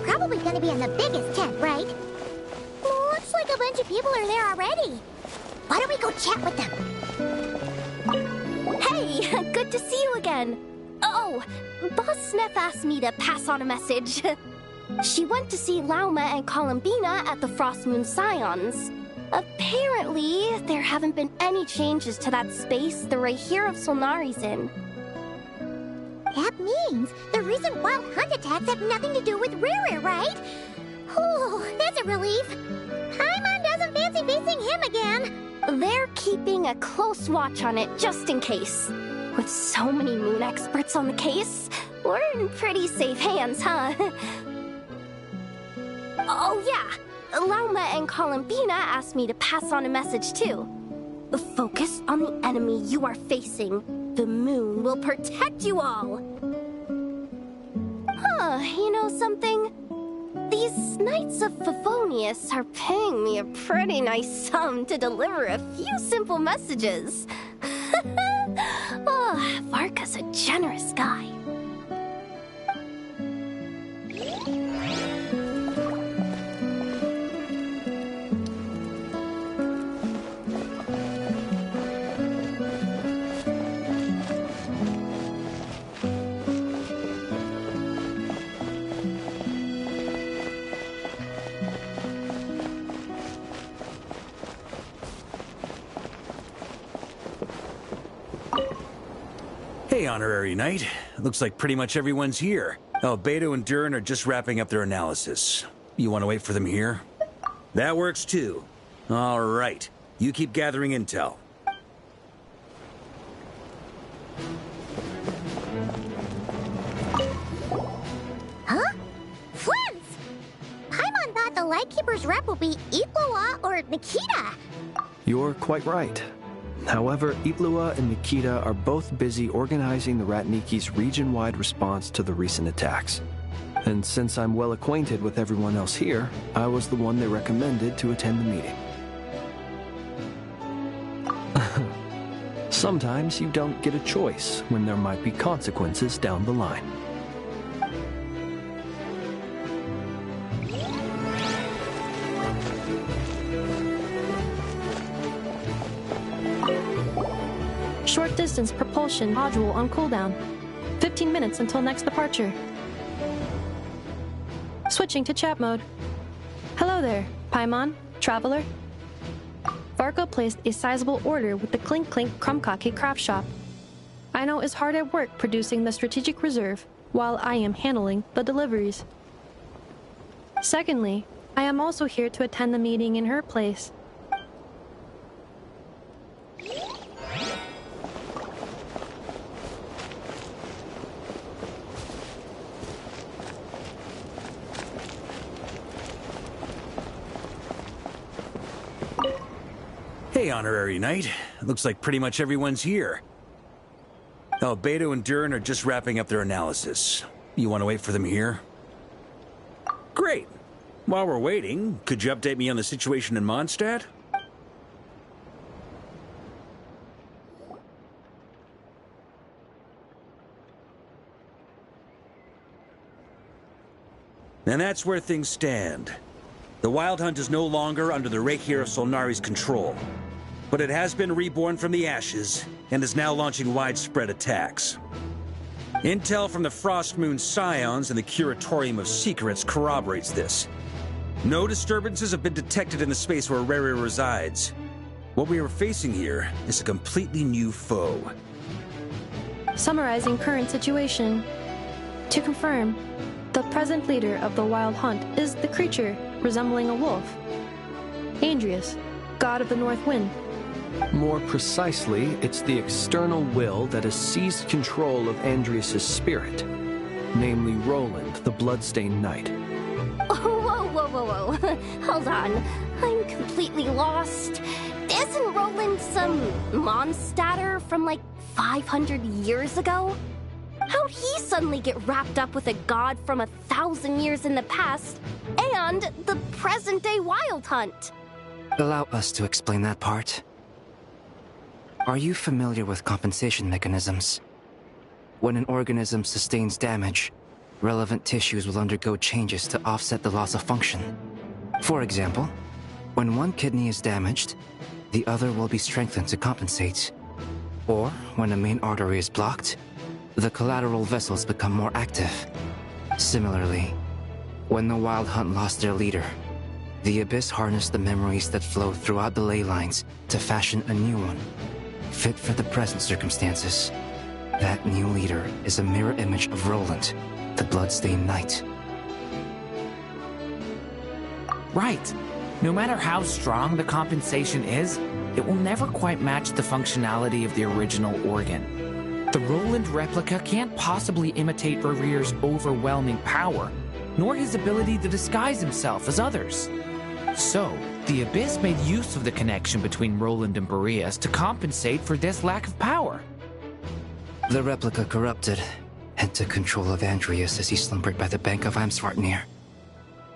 Probably gonna be in the biggest tent, right? Looks like a bunch of people are there already. Why don't we go chat with them? Hey, good to see you again. Oh, Boss Sniff asked me to pass on a message. She went to see Lauma and Columbina at the Frost Moon Scions. Apparently, there haven't been any changes to that space the Rahir of Solnari's in. That means the recent wild hunt attacks have nothing to do with Riri, right? Oh, that's a relief. Paimon doesn't fancy facing him again. They're keeping a close watch on it just in case. With so many moon experts on the case, we're in pretty safe hands, huh? Oh yeah, Lauma and Columbina asked me to pass on a message too. Focus on the enemy you are facing. The moon will protect you all! Huh, you know something? These Knights of Favonius are paying me a pretty nice sum to deliver a few simple messages. Oh, Varka's a generous guy. Hey, Honorary Knight. Looks like pretty much everyone's here. Albedo and Durin are just wrapping up their analysis. You want to wait for them here? That works too. All right. You keep gathering intel. Huh? Flints! Paimon thought the Lightkeeper's rep will be Iplua or Nikita. You're quite right. However, Iplua and Nikita are both busy organizing the Ratniki's region-wide response to the recent attacks. And since I'm well acquainted with everyone else here, I was the one they recommended to attend the meeting. Sometimes you don't get a choice when there might be consequences down the line. Short distance propulsion module on cooldown. 15 minutes until next departure. Switching to chat mode. Hello there, Paimon, Traveler. Varka placed a sizable order with the Clink Clink Krumkake craft shop. I know is hard at work producing the strategic reserve, while I am handling the deliveries. Secondly, I am also here to attend the meeting in her place. Hey, Honorary Knight. Looks like pretty much everyone's here. Albedo and Durin are just wrapping up their analysis. You want to wait for them here? Great. While we're waiting, could you update me on the situation in Mondstadt? And that's where things stand. The Wild Hunt is no longer under the Rahir of Solnari's control, but it has been reborn from the ashes and is now launching widespread attacks. Intel from the Frost Moon Scions and the Curatorium of Secrets corroborates this. No disturbances have been detected in the space where Riri resides. What we are facing here is a completely new foe. Summarizing current situation. To confirm, the present leader of the Wild Hunt is the creature resembling a wolf. Andrius, god of the North Wind. More precisely, it's the external will that has seized control of Andrius' spirit, namely Roland, the Bloodstained Knight. Whoa. Hold on. I'm completely lost. Isn't Roland some monstatter from like 500 years ago? How'd he suddenly get wrapped up with a god from 1,000 years in the past and the present-day Wild Hunt? Allow us to explain that part. Are you familiar with compensation mechanisms? When an organism sustains damage, relevant tissues will undergo changes to offset the loss of function. For example, when one kidney is damaged, the other will be strengthened to compensate. Or, when a main artery is blocked, the collateral vessels become more active. Similarly, when the Wild Hunt lost their leader, the Abyss harnessed the memories that flow throughout the ley lines to fashion a new one, fit for the present circumstances. That new leader is a mirror image of Roland, the Bloodstained Knight. Right. No matter how strong the compensation is, it will never quite match the functionality of the original organ. The Roland replica can't possibly imitate Barir's overwhelming power, nor his ability to disguise himself as others. So, the Abyss made use of the connection between Roland and Boreas to compensate for this lack of power. The replica corrupted and took control of Andreas as he slumbered by the bank of Amsvartnir,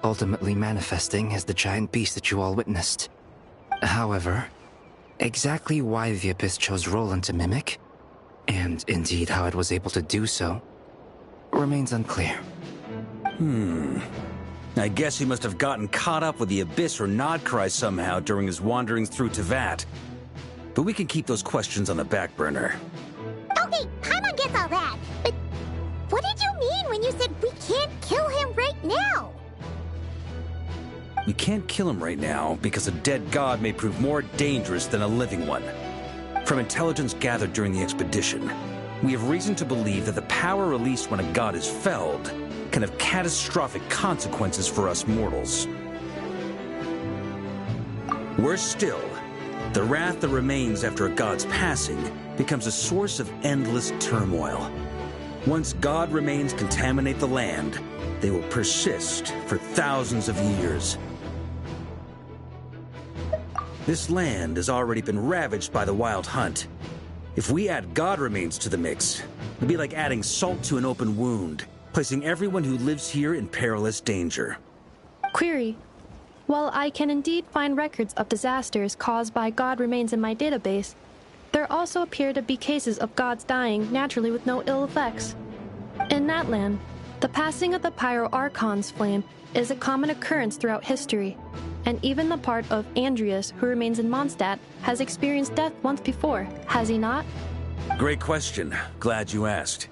ultimately manifesting as the giant beast that you all witnessed. However, exactly why the Abyss chose Roland to mimic, and indeed how it was able to do so, remains unclear. I guess he must have gotten caught up with the Abyss or Nodcry somehow during his wanderings through Tevat. But we can keep those questions on the back burner. Okay, Paimon gets all that, but what did you mean when you said we can't kill him right now? We can't kill him right now because a dead god may prove more dangerous than a living one. From intelligence gathered during the expedition, we have reason to believe that the power released when a god is felled can have catastrophic consequences for us mortals. Worse still, the wrath that remains after a god's passing becomes a source of endless turmoil. Once god remains contaminate the land, they will persist for thousands of years. This land has already been ravaged by the Wild Hunt. If we add god remains to the mix, it'd be like adding salt to an open wound, placing everyone who lives here in perilous danger. Query. While I can indeed find records of disasters caused by god remains in my database, there also appear to be cases of gods dying naturally with no ill effects. In that land, the passing of the Pyro-Archon's flame is a common occurrence throughout history, and even the part of Andreas who remains in Mondstadt has experienced death once before, has he not? Great question. Glad you asked.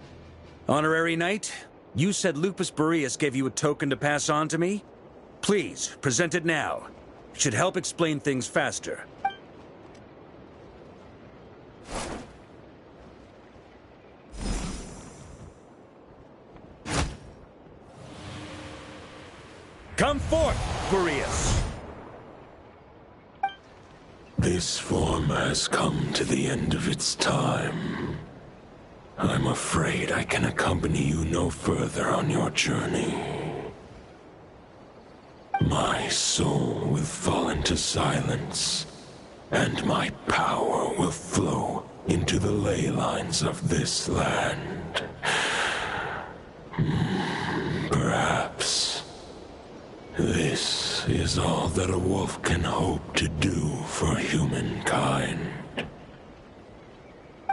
Honorary Knight, you said Lupus Boreas gave you a token to pass on to me? Please, present it now. It should help explain things faster. Come forth, Boreas! This form has come to the end of its time. I'm afraid I can accompany you no further on your journey. My soul will fall into silence, and my power will flow into the ley lines of this land. Perhaps this is all that a wolf can hope to do for humankind.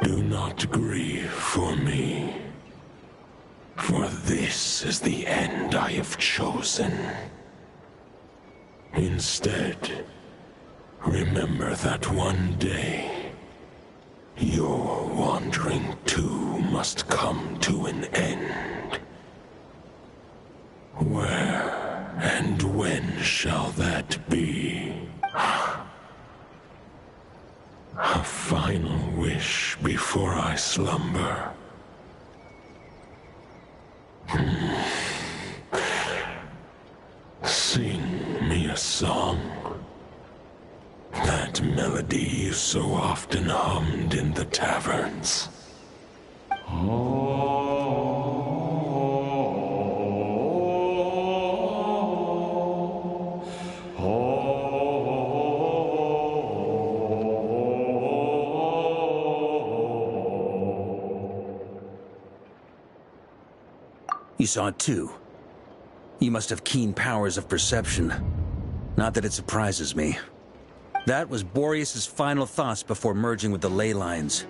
Do not grieve for me, for this is the end I have chosen. Instead, remember that one day, your wandering too must come to an end. Where and when shall that be? A final wish before I slumber. Sing me a song. That melody you so often hummed in the taverns. Oh. You saw it too. You must have keen powers of perception. Not that it surprises me. That was Boreas' final thoughts before merging with the ley lines.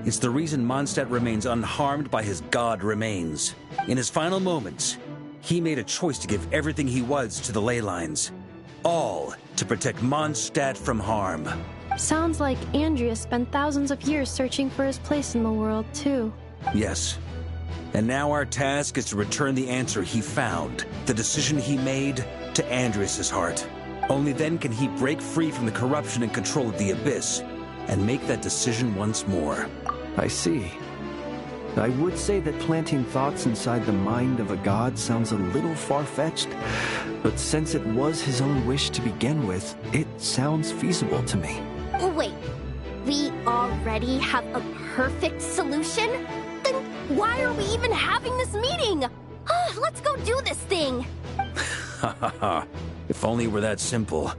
It's the reason Mondstadt remains unharmed by his god remains. In his final moments, he made a choice to give everything he was to the ley lines. All to protect Mondstadt from harm. Sounds like Andreas spent thousands of years searching for his place in the world, too. Yes. And now our task is to return the answer he found, the decision he made, to Andreas' heart. Only then can he break free from the corruption and control of the Abyss, and make that decision once more. I see. I would say that planting thoughts inside the mind of a god sounds a little far-fetched, but since it was his own wish to begin with, it sounds feasible to me. Wait, we already have a perfect solution? Then why are we even having this meeting? Let's go do this thing! Ha ha ha. If only it were that simple.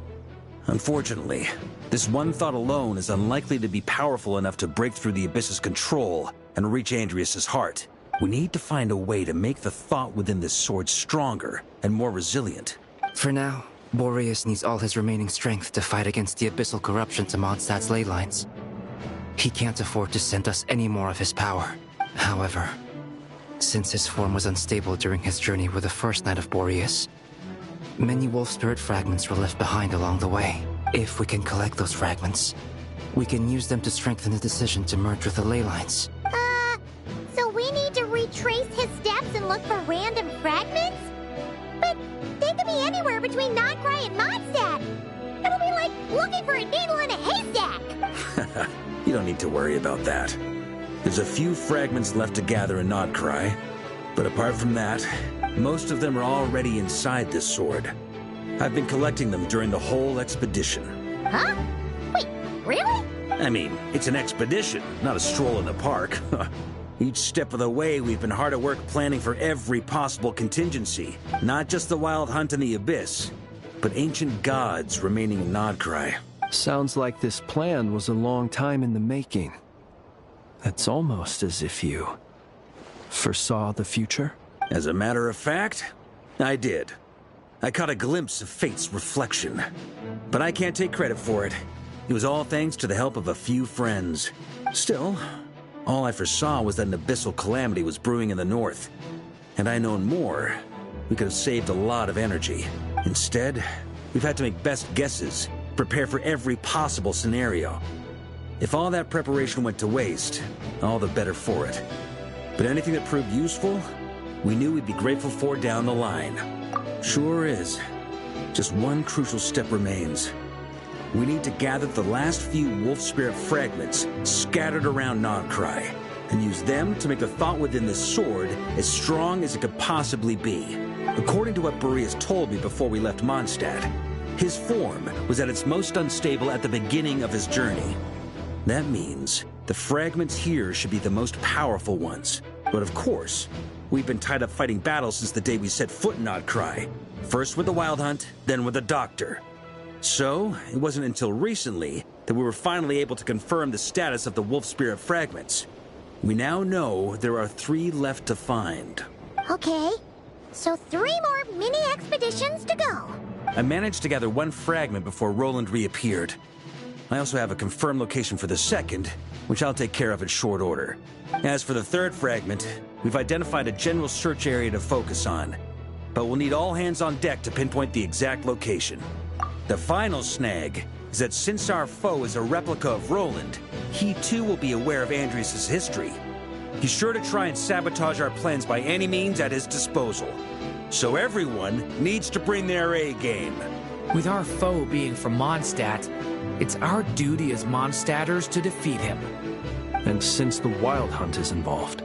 Unfortunately, this one thought alone is unlikely to be powerful enough to break through the Abyss's control and reach Andreas' heart. We need to find a way to make the thought within this sword stronger and more resilient. For now, Boreas needs all his remaining strength to fight against the abyssal corruption to Mondstadt's ley lines. He can't afford to send us any more of his power. However, since his form was unstable during his journey with the first Knight of Boreas, many wolf spirit fragments were left behind along the way. If we can collect those fragments, we can use them to strengthen the decision to merge with the ley lines. So we need to retrace his steps and look for random fragments? But they could be anywhere between Nodcry and Mondstadt. It'll be like looking for a needle in a haystack. You don't need to worry about that. There's a few fragments left to gather in Nodcry, but apart from that, most of them are already inside this sword. I've been collecting them during the whole expedition. Huh? Wait, really? I mean, it's an expedition, not a stroll in the park. Each step of the way, we've been hard at work planning for every possible contingency. Not just the Wild Hunt in the Abyss, but ancient gods remaining in Nodcry. Sounds like this plan was a long time in the making. It's almost as if you foresaw the future. As a matter of fact, I did. I caught a glimpse of fate's reflection. But I can't take credit for it. It was all thanks to the help of a few friends. Still, all I foresaw was that an abyssal calamity was brewing in the north. Had I known more, we could have saved a lot of energy. Instead, we've had to make best guesses, prepare for every possible scenario. If all that preparation went to waste, all the better for it. But anything that proved useful, we knew we'd be grateful for down the line. Sure is. Just one crucial step remains. We need to gather the last few wolf spirit fragments scattered around Nodcry, and use them to make the thought within this sword as strong as it could possibly be. According to what Boreas told me before we left Mondstadt, his form was at its most unstable at the beginning of his journey. That means the fragments here should be the most powerful ones. But of course, we've been tied up fighting battles since the day we set foot in Nodcry. First with the Wild Hunt, then with the Doctor. So, it wasn't until recently that we were finally able to confirm the status of the wolf spirit fragments. We now know there are 3 left to find. Okay, so 3 more mini expeditions to go. I managed to gather 1 fragment before Roland reappeared. I also have a confirmed location for the second, which I'll take care of in short order. As for the 3rd fragment, we've identified a general search area to focus on, but we'll need all hands on deck to pinpoint the exact location. The final snag is that since our foe is a replica of Roland, he too will be aware of Andreas' history. He's sure to try and sabotage our plans by any means at his disposal. So everyone needs to bring their A game. With our foe being from Mondstadt, it's our duty as Mondstadters to defeat him. And since the Wild Hunt is involved,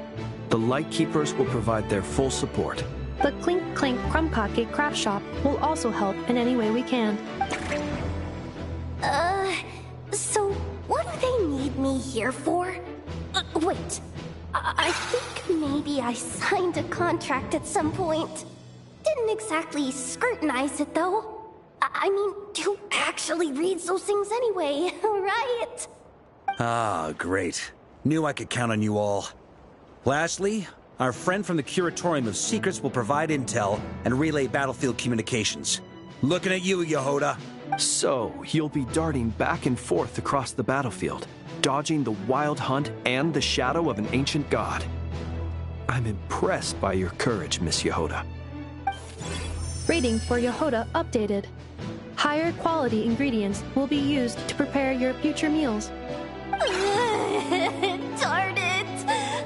the Lightkeepers will provide their full support. The Clink Clink Krumkake craft shop will also help in any way we can. So what do they need me here for? Wait, I think maybe I signed a contract at some point. Didn't exactly scrutinize it, though. I mean, who actually reads those things anyway, right? Ah, great. Knew I could count on you all. Lastly, our friend from the Curatorium of Secrets will provide intel and relay battlefield communications. Looking at you, Yehoda. So, you'll be darting back and forth across the battlefield, dodging the wild hunt and the shadow of an ancient god. I'm impressed by your courage, Miss Yehoda. Rating for Yehoda updated. Higher quality ingredients will be used to prepare your future meals. Darn it!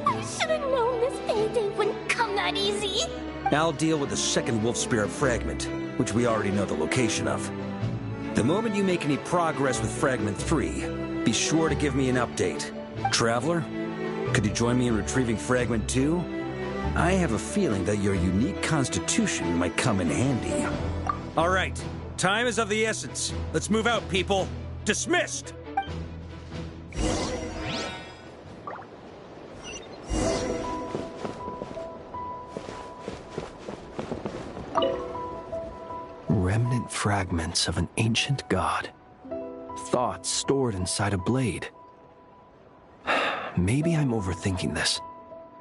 I should have known this payday wouldn't come that easy. I'll deal with the second Wolf Spirit fragment, which we already know the location of. The moment you make any progress with Fragment 3, be sure to give me an update. Traveler, could you join me in retrieving Fragment 2? I have a feeling that your unique constitution might come in handy. All right, time is of the essence. Let's move out, people. Dismissed! Remnant fragments of an ancient god. Thoughts stored inside a blade. Maybe I'm overthinking this,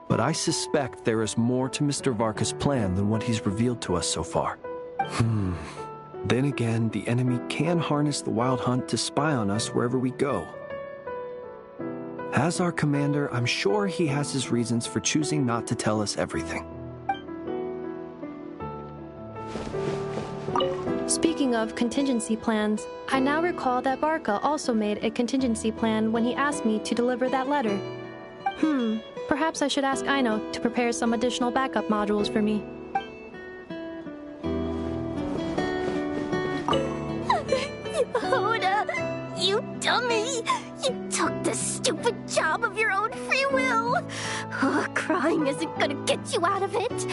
but I suspect there is more to Mr. Varka's plan than what he's revealed to us so far. Then again, the enemy can harness the Wild Hunt to spy on us wherever we go. As our commander, I'm sure he has his reasons for choosing not to tell us everything. Speaking of contingency plans, I now recall that Varka also made a contingency plan when he asked me to deliver that letter. Perhaps I should ask Aino to prepare some additional backup modules for me. Yehoda, you dummy! You took the stupid job of your own free will! Crying isn't gonna get you out of it!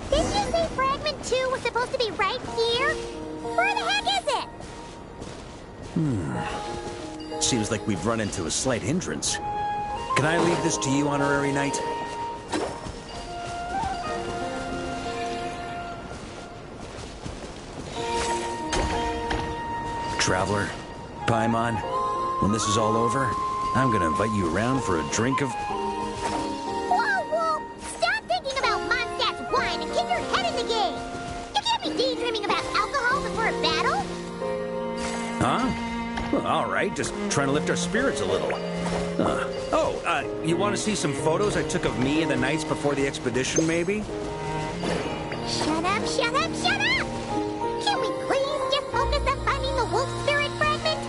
Didn't you say Fragment 2 was supposed to be right here? Where the heck is it? Seems like we've run into a slight hindrance. Can I leave this to you, Honorary Knight? Traveler, Paimon, when this is all over, I'm gonna invite you around for a drink of... Whoa! Stop thinking about Mondstadt's wine and keep your head in the game! You can't be daydreaming about alcohol before a battle! Huh? Well, all right, just trying to lift our spirits a little. You want to see some photos I took of me and the knights before the expedition, maybe? Shut up! Can we please just focus on finding the wolf spirit fragment?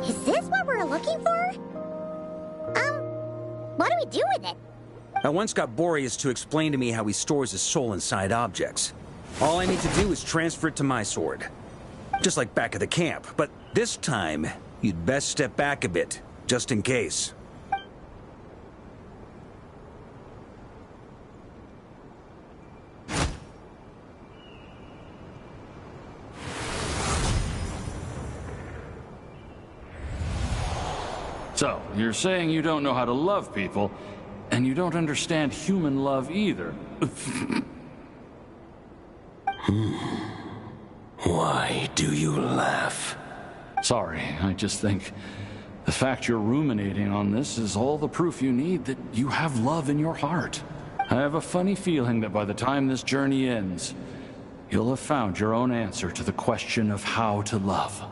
Is this what we're looking for? What do we do with it? I once got Boreas to explain to me how he stores his soul inside objects. All I need to do is transfer it to my sword. Just like back at the camp, but this time, you'd best step back a bit, just in case. So, you're saying you don't know how to love people, and you don't understand human love either. Why do you laugh? Sorry, I just think the fact you're ruminating on this is all the proof you need that you have love in your heart. I have a funny feeling that by the time this journey ends, you'll have found your own answer to the question of how to love.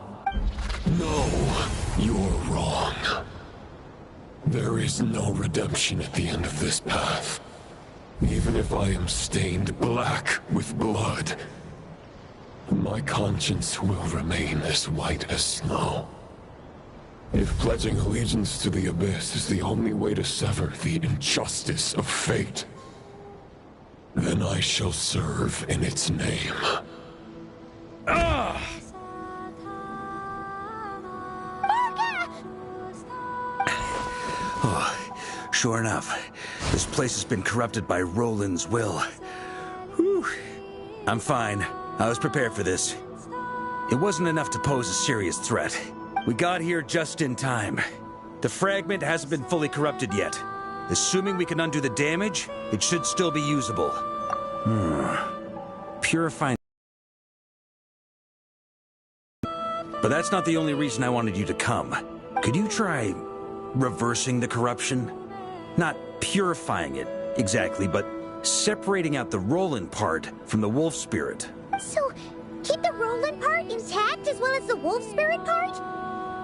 No, you're wrong. There is no redemption at the end of this path. Even if I am stained black with blood, my conscience will remain as white as snow. If pledging allegiance to the Abyss is the only way to sever the injustice of fate, then I shall serve in its name. Oh, sure enough, this place has been corrupted by Roland's will. Whew. I'm fine. I was prepared for this. It wasn't enough to pose a serious threat. We got here just in time. The fragment hasn't been fully corrupted yet. Assuming we can undo the damage, it should still be usable. Purifying... But that's not the only reason I wanted you to come. Could you try reversing the corruption? Not purifying it, exactly, but separating out the Roland part from the wolf spirit. So, keep the Roland part intact as well as the wolf spirit part?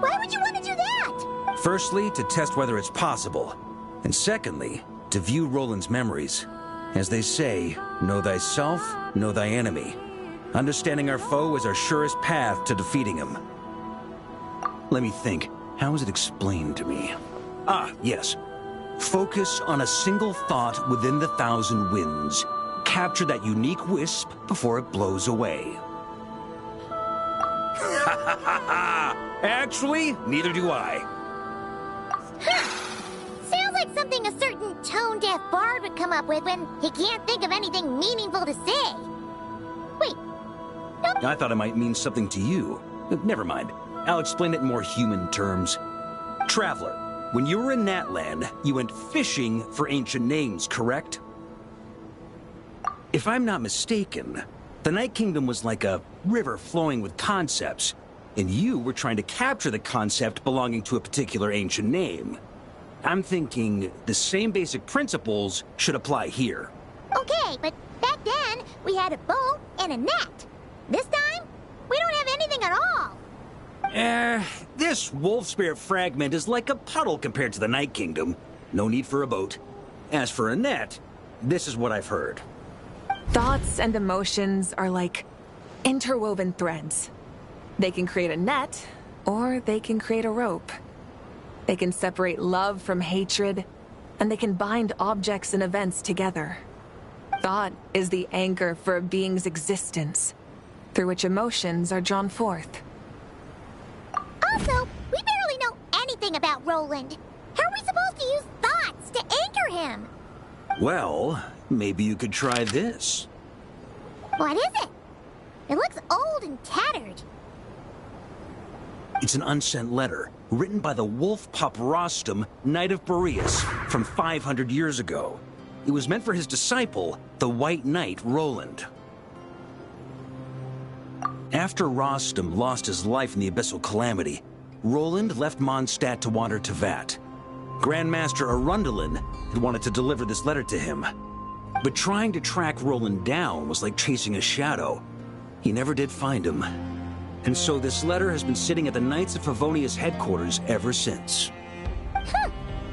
Why would you want to do that? Firstly, to test whether it's possible. And secondly, to view Roland's memories. As they say, know thyself, know thy enemy. Understanding our foe is our surest path to defeating him. Let me think. How was it explained to me? Ah, yes. Focus on a single thought within the 1,000 winds. Capture that unique wisp before it blows away. Actually, neither do I. Sounds like something a certain tone-deaf bard would come up with when he can't think of anything meaningful to say. Wait, no. I thought it might mean something to you. Never mind. I'll explain it in more human terms. Traveler, when you were in Natland, you went fishing for ancient names, correct? If I'm not mistaken, the Night Kingdom was like a river flowing with concepts, and you were trying to capture the concept belonging to a particular ancient name. I'm thinking the same basic principles should apply here. Okay, but back then, we had a bow and a net. This time, we don't have anything at all. This wolf spirit fragment is like a puddle compared to the Night Kingdom. No need for a boat. As for a net, this is what I've heard. Thoughts and emotions are like interwoven threads. They can create a net, or they can create a rope. They can separate love from hatred, and they can bind objects and events together. Thought is the anchor for a being's existence, through which emotions are drawn forth. Also, we barely know anything about Roland. How are we supposed to use thoughts to anchor him? Well, maybe you could try this. What is it? It looks old and tattered. It's an unsent letter, written by the wolf pup Rostam, Knight of Boreas, from 500 years ago. It was meant for his disciple, the White Knight Roland. After Rostam lost his life in the Abyssal Calamity, Roland left Mondstadt to wander to Vat. Grandmaster Arundelen had wanted to deliver this letter to him. But trying to track Roland down was like chasing a shadow. He never did find him. And so this letter has been sitting at the Knights of Favonia's headquarters ever since.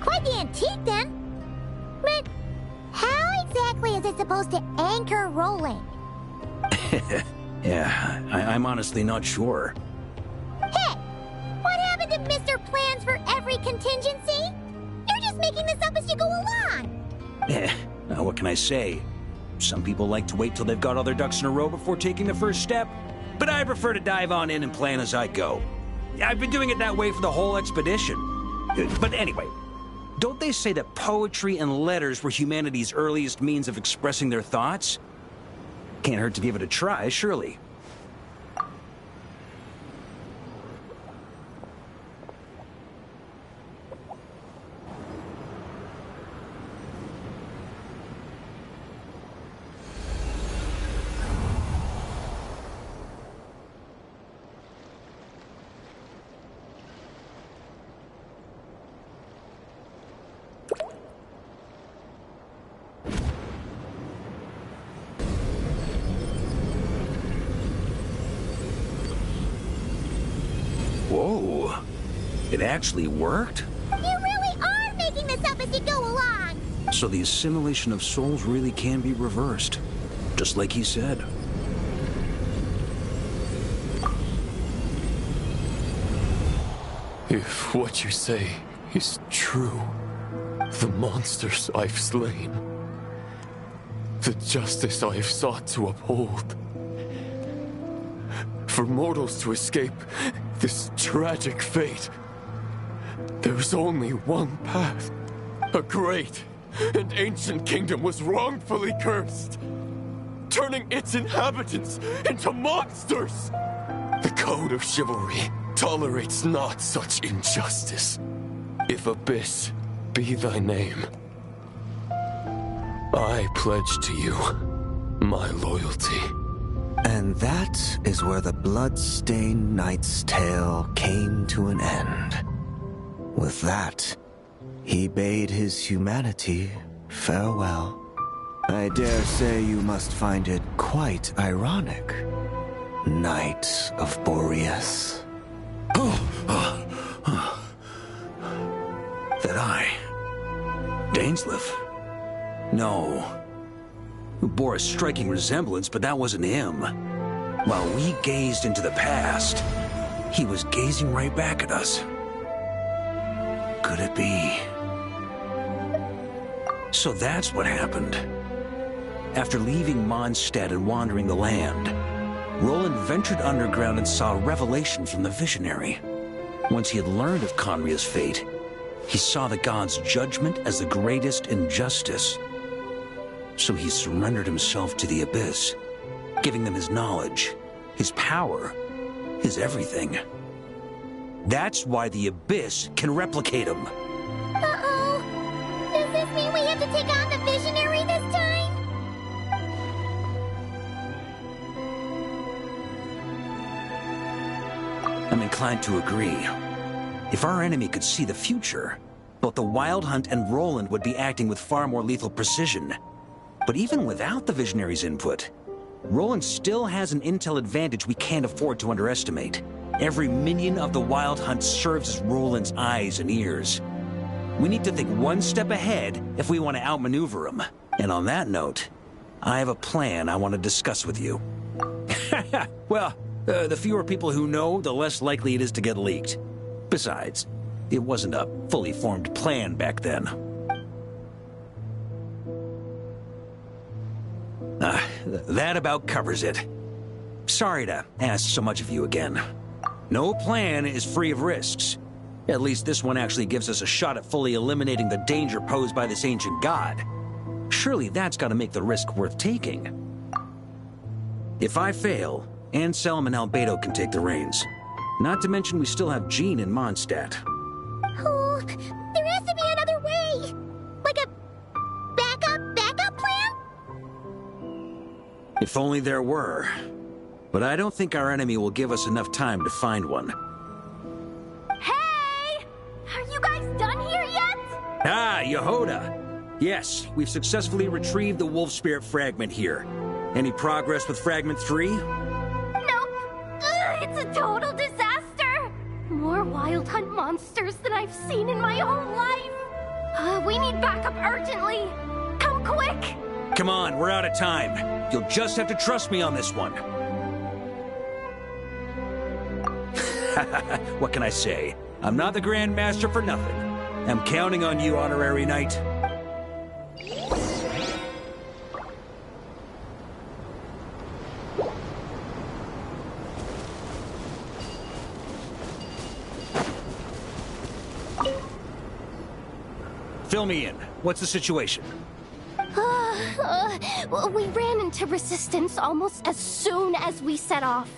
Quite the antique then. But how exactly is it supposed to anchor Roland? Yeah, I'm honestly not sure. Hey! What happened to Mr. Plans for every contingency? You're just making this up as you go along! Now what can I say? Some people like to wait till they've got all their ducks in a row before taking the first step, but I prefer to dive on in and plan as I go. I've been doing it that way for the whole expedition. But anyway, don't they say that poetry and letters were humanity's earliest means of expressing their thoughts? Can't hurt to give it a try, surely. Whoa, it actually worked? You really are making this up as you go along! So the assimilation of souls really can be reversed, just like he said. If what you say is true, the monsters I've slain, the justice I have sought to uphold, for mortals to escape this tragic fate, there's only one path. A great and ancient kingdom was wrongfully cursed, turning its inhabitants into monsters. The code of chivalry tolerates not such injustice. If Abyss be thy name, I pledge to you my loyalty. And that is where the blood-stained knight's tale came to an end. With that, he bade his humanity farewell. I dare say you must find it quite ironic, Knight of Boreas. That I... Dainsleif? No. Who bore a striking resemblance, but that wasn't him. While we gazed into the past, he was gazing right back at us. Could it be? So that's what happened. After leaving Mondstadt and wandering the land, Roland ventured underground and saw a revelation from the Visionary. Once he had learned of Conria's fate, he saw the gods' judgment as the greatest injustice. So he surrendered himself to the Abyss, giving them his knowledge, his power, his everything. That's why the Abyss can replicate him. Uh-oh. Does this mean we have to take on the Visionary this time? I'm inclined to agree. If our enemy could see the future, both the Wild Hunt and Roland would be acting with far more lethal precision. But even without the Visionary's input, Roland still has an intel advantage we can't afford to underestimate. Every minion of the Wild Hunt serves as Roland's eyes and ears. We need to think one step ahead if we want to outmaneuver him. And on that note, I have a plan I want to discuss with you. Well, the fewer people who know, the less likely it is to get leaked. Besides, it wasn't a fully formed plan back then. That about covers it. Sorry to ask so much of you again. No plan is free of risks. At least this one actually gives us a shot at fully eliminating the danger posed by this ancient god. Surely that's got to make the risk worth taking. If I fail, Anselm and Albedo can take the reins. Not to mention we still have Jean in Mondstadt. Oh, there has to be another way! Like a backup plan? If only there were. But I don't think our enemy will give us enough time to find one. Hey! Are you guys done here yet? Ah, Yehoda! Yes, we've successfully retrieved the Wolf Spirit fragment here. Any progress with Fragment 3? Nope. It's a total disaster. More Wild Hunt monsters than I've seen in my whole life. We need backup urgently. Come quick! Come on, we're out of time. You'll just have to trust me on this one. What can I say? I'm not the Grand Master for nothing. I'm counting on you, Honorary Knight. Fill me in. What's the situation? We ran into resistance almost as soon as we set off.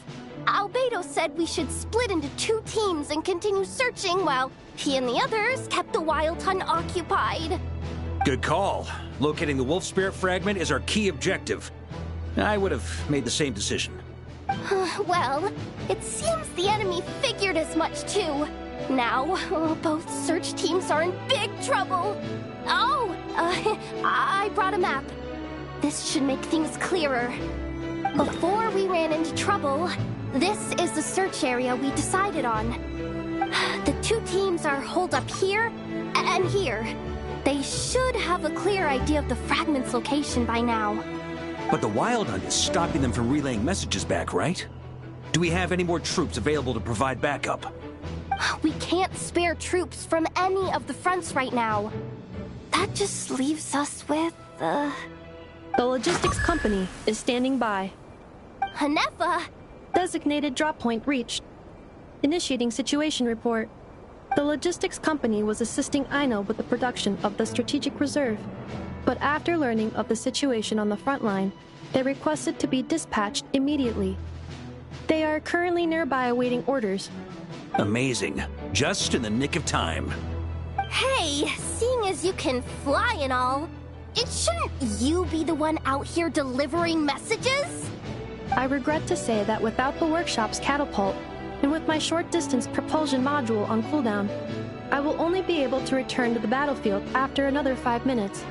Albedo said we should split into 2 teams and continue searching while he and the others kept the Wild Hunt occupied. Good call. Locating the Wolf Spirit fragment is our key objective. I would have made the same decision. Well, it seems the enemy figured as much too. Now, both search teams are in big trouble. Oh, I brought a map. This should make things clearer. Before we ran into trouble, this is the search area we decided on. The 2 teams are holed up here and here. They should have a clear idea of the fragment's location by now. But the Wild Hunt is stopping them from relaying messages back, right? Do we have any more troops available to provide backup? We can't spare troops from any of the fronts right now. That just leaves us with, The logistics company is standing by. Hanefa! Designated drop point reached. Initiating situation report. The logistics company was assisting Aino with the production of the strategic reserve, but after learning of the situation on the front line, they requested to be dispatched immediately. They are currently nearby awaiting orders. Amazing. Just in the nick of time. Hey, seeing as you can fly and all, shouldn't you be the one out here delivering messages? I regret to say that without the workshop's catapult, and with my short-distance propulsion module on cooldown, I will only be able to return to the battlefield after another 5 minutes.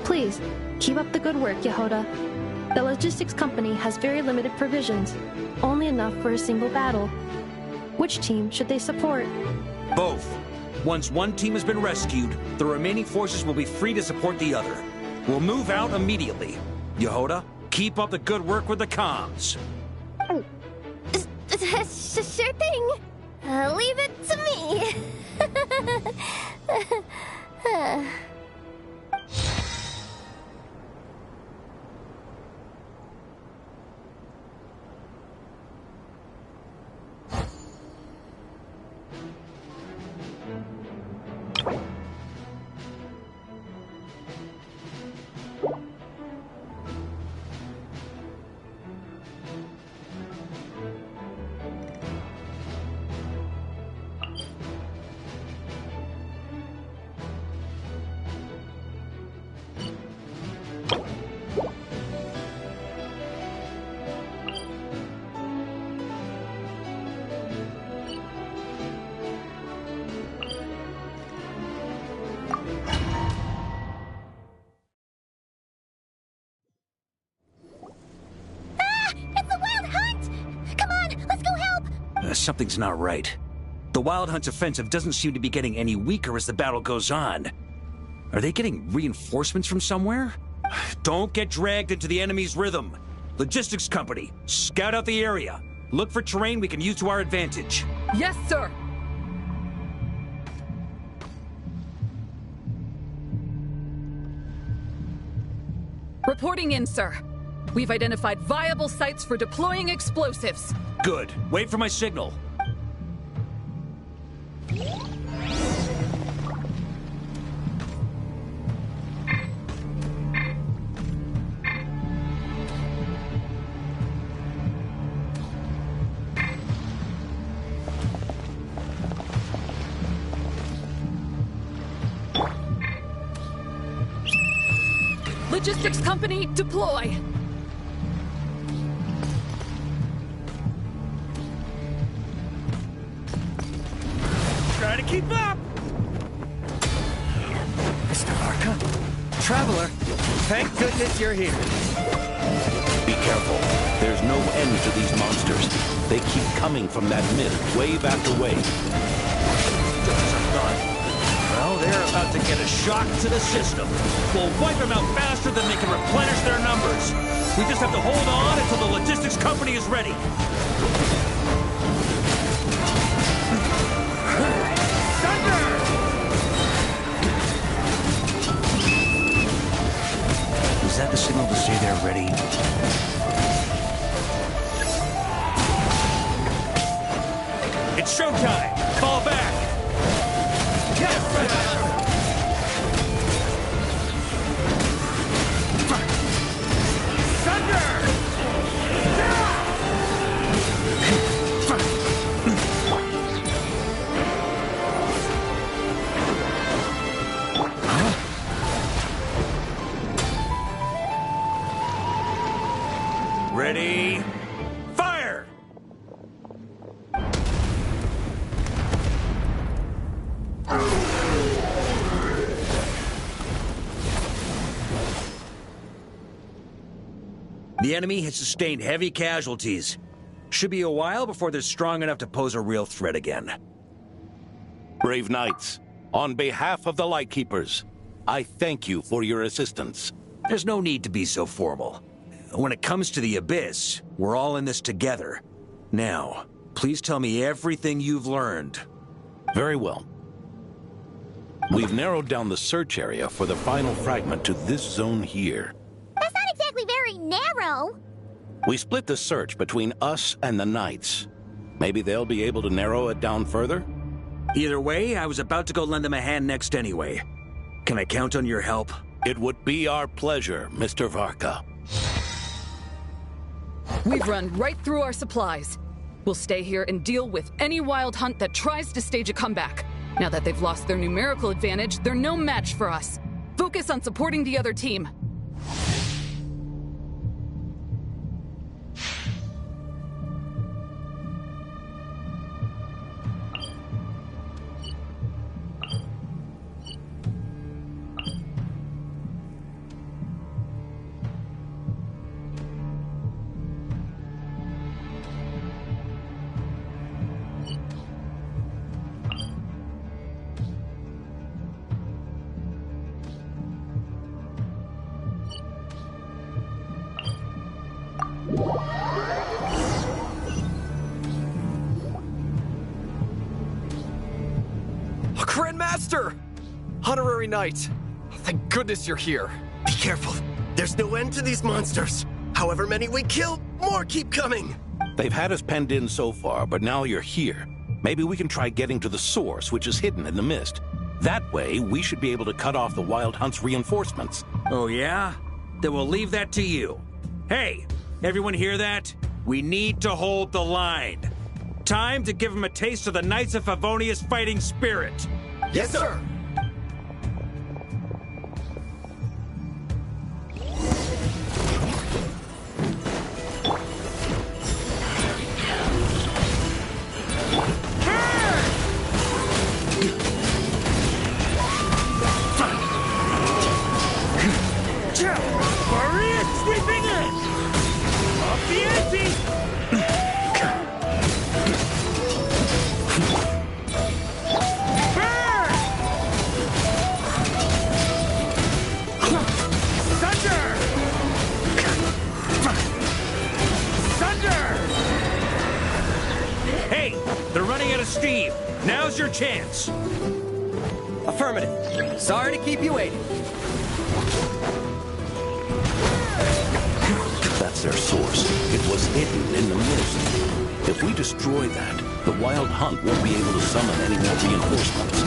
Please, keep up the good work, Yehoda. The logistics company has very limited provisions, only enough for a single battle. Which team should they support? Both. Once one team has been rescued, the remaining forces will be free to support the other. We'll move out immediately. Yehoda, keep up the good work with the comms. Sure thing. Leave it to me. Something's not right. The Wild Hunt's offensive doesn't seem to be getting any weaker as the battle goes on. Are they getting reinforcements from somewhere? Don't get dragged into the enemy's rhythm. Logistics company, scout out the area. Look for terrain we can use to our advantage. Yes, sir! Reporting in, sir. We've identified viable sites for deploying explosives. Good. Wait for my signal. Logistics company, deploy! Try to keep up! Mr. Varka? Traveler, thank goodness you're here. Be careful. There's no end to these monsters. They keep coming from that myth, wave after wave. Just as I thought. Well, they're about to get a shock to the system. We'll wipe them out faster than they can replenish their numbers. We just have to hold on until the logistics company is ready. Is that the signal to say they're ready? It's showtime! Fall back! Yes! Ready? Fire! The enemy has sustained heavy casualties. Should be a while before they're strong enough to pose a real threat again. Brave knights, on behalf of the Lightkeepers, I thank you for your assistance. There's no need to be so formal. When it comes to the Abyss, we're all in this together. Now, please tell me everything you've learned. Very well. We've narrowed down the search area for the final fragment to this zone here. That's not exactly very narrow. We split the search between us and the Knights. Maybe they'll be able to narrow it down further? Either way, I was about to go lend them a hand next anyway. Can I count on your help? It would be our pleasure, Mr. Varka. We've run right through our supplies. We'll stay here and deal with any wild hunt that tries to stage a comeback. Now that they've lost their numerical advantage, they're no match for us. Focus on supporting the other team. Grandmaster! Honorary Knight! Thank goodness you're here. Be careful. There's no end to these monsters. However many we kill, more keep coming. They've had us penned in so far, but now you're here. Maybe we can try getting to the source, which is hidden in the mist. That way, we should be able to cut off the Wild Hunt's reinforcements. Oh yeah? Then we'll leave that to you. Hey, everyone hear that? We need to hold the line. Time to give them a taste of the Knights of Favonius' fighting spirit. Yes, sir. Maria sweeping in! Off the ante! They're running out of steam. Now's your chance. Affirmative. Sorry to keep you waiting. That's their source. It was hidden in the mist. If we destroy that, the Wild Hunt won't be able to summon any more reinforcements.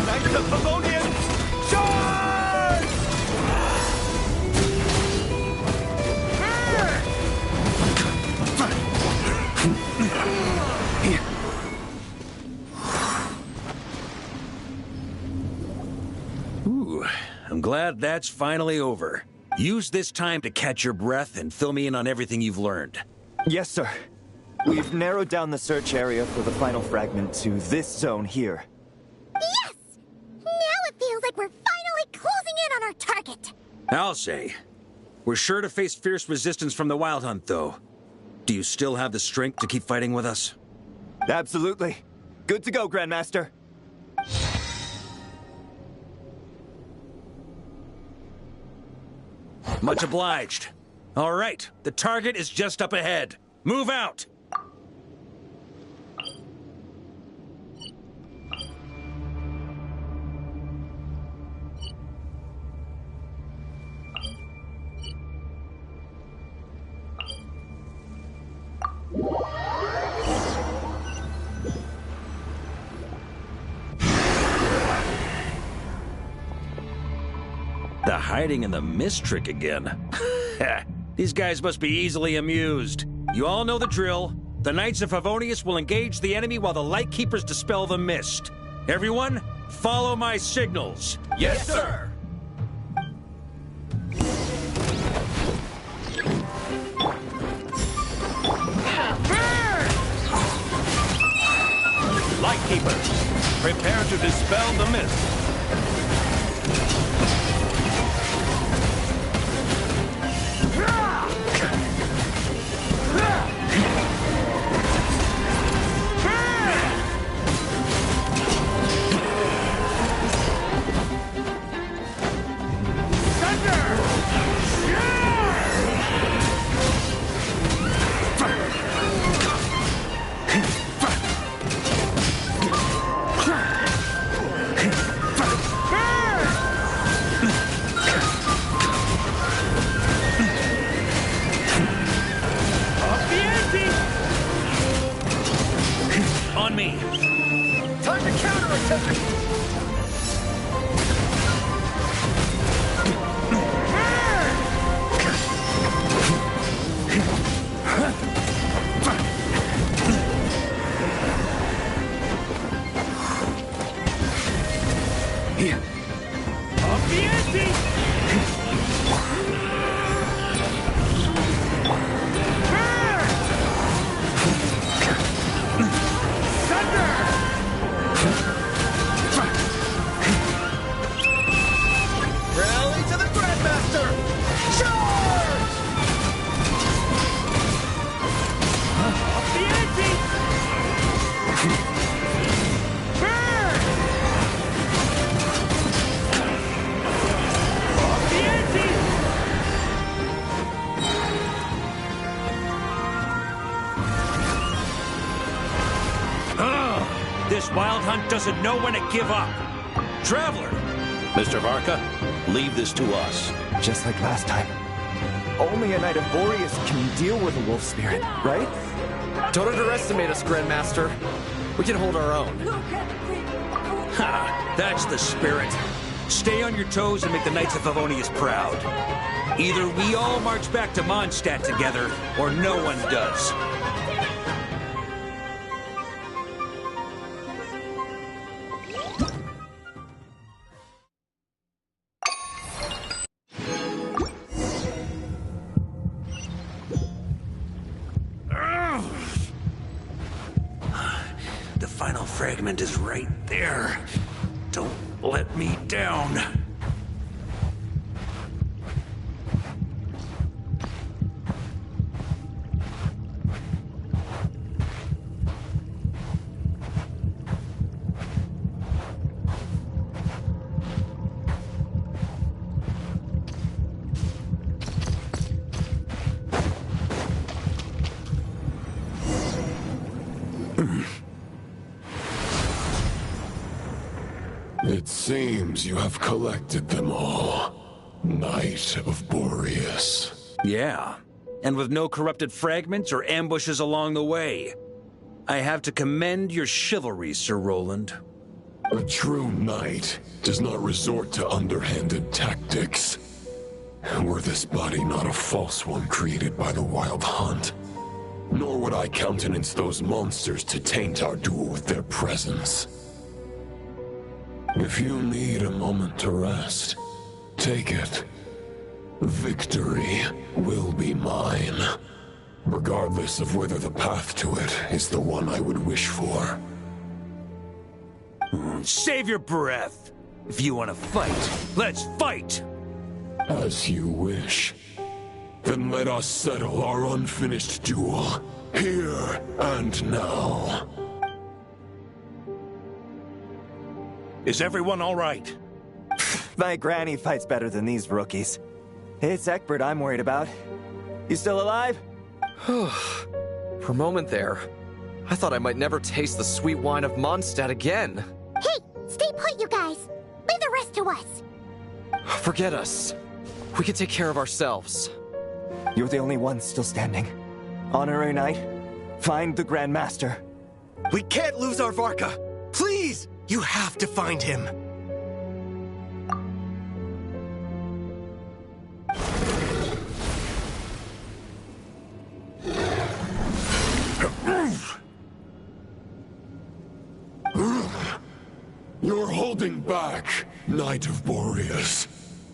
Knights of Favonius, charge! I'm glad that's finally over. Use this time to catch your breath and fill me in on everything you've learned. Yes, sir. We've narrowed down the search area for the final fragment to this zone here. Yes! Now it feels like we're finally closing in on our target. I'll say. We're sure to face fierce resistance from the Wild Hunt, though. Do you still have the strength to keep fighting with us? Absolutely. Good to go, Grandmaster. Much obliged. All right, the target is just up ahead. Move out! The hiding in the mist trick again. These guys must be easily amused. You all know the drill. The Knights of Favonius will engage the enemy while the Lightkeepers dispel the mist. Everyone, follow my signals. Yes, sir! Lightkeepers, prepare to dispel the mist. Rally to the Grandmaster! Charge! Up the ante! Burn! Up the ante! This Wild Hunt doesn't know when to give up. Traveler! Mr. Varka, leave this to us. Just like last time. Only a Knight of Boreas can deal with a wolf spirit, right? Don't underestimate us, Grandmaster. We can hold our own. Ha! That's the spirit. Stay on your toes and make the Knights of Favonius proud. Either we all march back to Mondstadt together, or no one does. The final fragment is right there. Don't let me down. It seems you have collected them all, Knight of Boreas. Yeah, and with no corrupted fragments or ambushes along the way. I have to commend your chivalry, Sir Roland. A true knight does not resort to underhanded tactics. Were this body not a false one created by the Wild Hunt, nor would I countenance those monsters to taint our duel with their presence. If you need a moment to rest, take it. Victory will be mine, regardless of whether the path to it is the one I would wish for. Save your breath. If you want to fight, let's fight! As you wish. Then let us settle our unfinished duel, here and now. Is everyone all right? My granny fights better than these rookies. It's Egbert I'm worried about. You still alive? For a moment there, I thought I might never taste the sweet wine of Mondstadt again. Hey, stay put, you guys. Leave the rest to us. Forget us. We can take care of ourselves. You're the only one still standing. Honorary Knight, find the Grandmaster. We can't lose our Varka! Please! You have to find him! You're holding back, Knight of Boreas.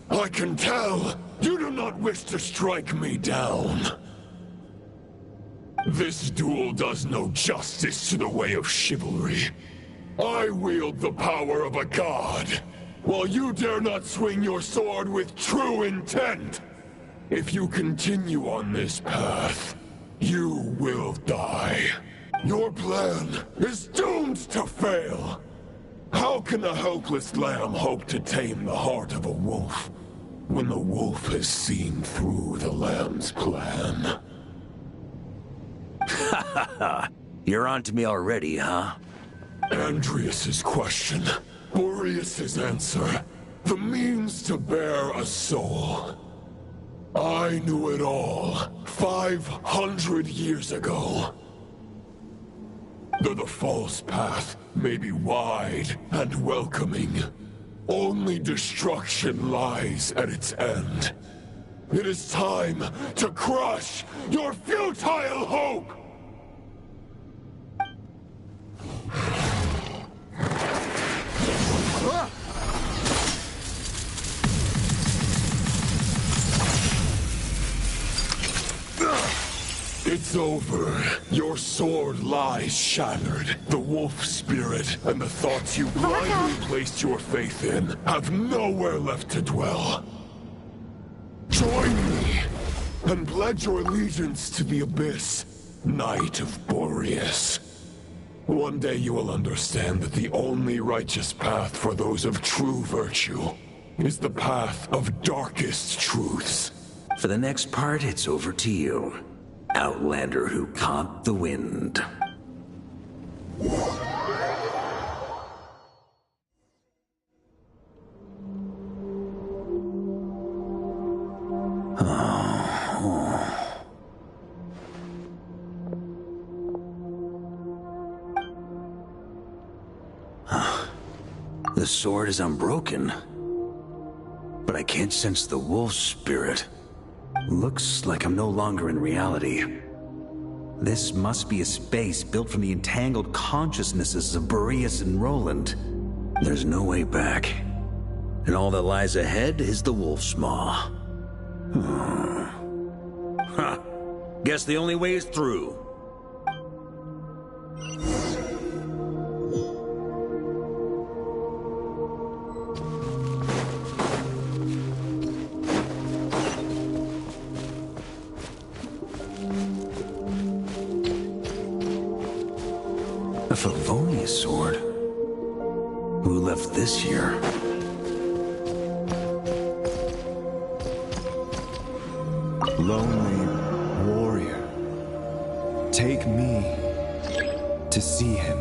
I can tell you do not wish to strike me down. This duel does no justice to the way of chivalry. I wield the power of a god, while you dare not swing your sword with true intent. If you continue on this path, you will die. Your plan is doomed to fail. How can a helpless lamb hope to tame the heart of a wolf, when the wolf has seen through the lamb's plan? Ha ha ha! You're on to me already, huh? Andreas's question, Boreas's answer, the means to bear a soul. I knew it all 500 years ago. Though the false path may be wide and welcoming, only destruction lies at its end. It is time to crush your futile hope! It's over. Your sword lies shattered. The wolf spirit and the thoughts you blindly placed your faith in have nowhere left to dwell. Join me and pledge your allegiance to the Abyss, Knight of Boreas. One day you will understand that the only righteous path for those of true virtue is the path of darkest truths. For the next part, it's over to you, Outlander who caught the wind. The sword is unbroken, but I can't sense the wolf spirit. Looks like I'm no longer in reality. This must be a space built from the entangled consciousnesses of Boreas and Roland. There's no way back. And all that lies ahead is the wolf's maw. Huh. Guess the only way is through. A Favonius sword? Who left this here? Lonely warrior, take me to see him.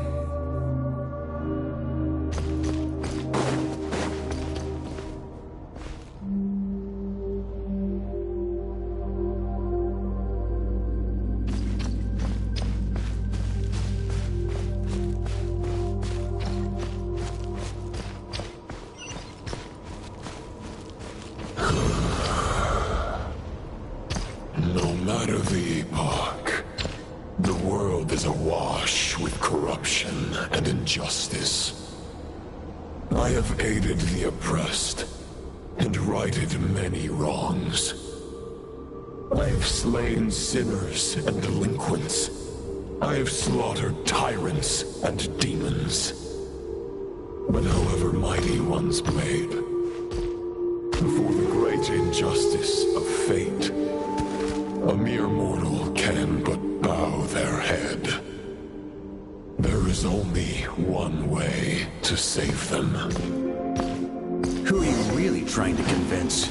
No matter the epoch, the world is awash with corruption and injustice. I have aided the oppressed and righted many wrongs. I have slain sinners and delinquents. I have slaughtered tyrants and demons. But however mighty one's blade, for the great injustice of fate, a mere mortal can but bow their head. There is only one way to save them. Who are you really trying to convince?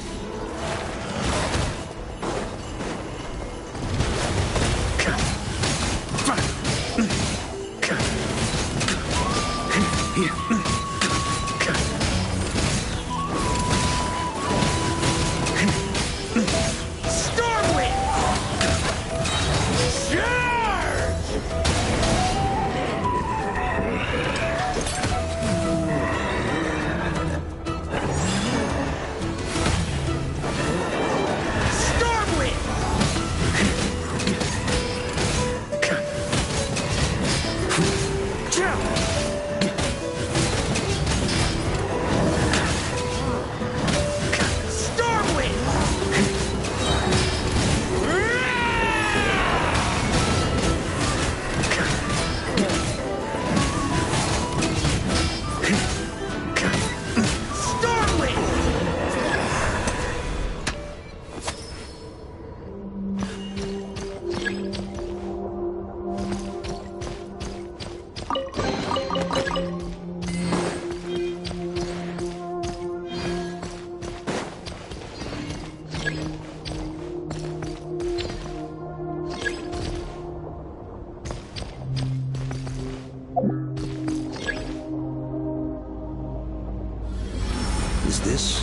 Is this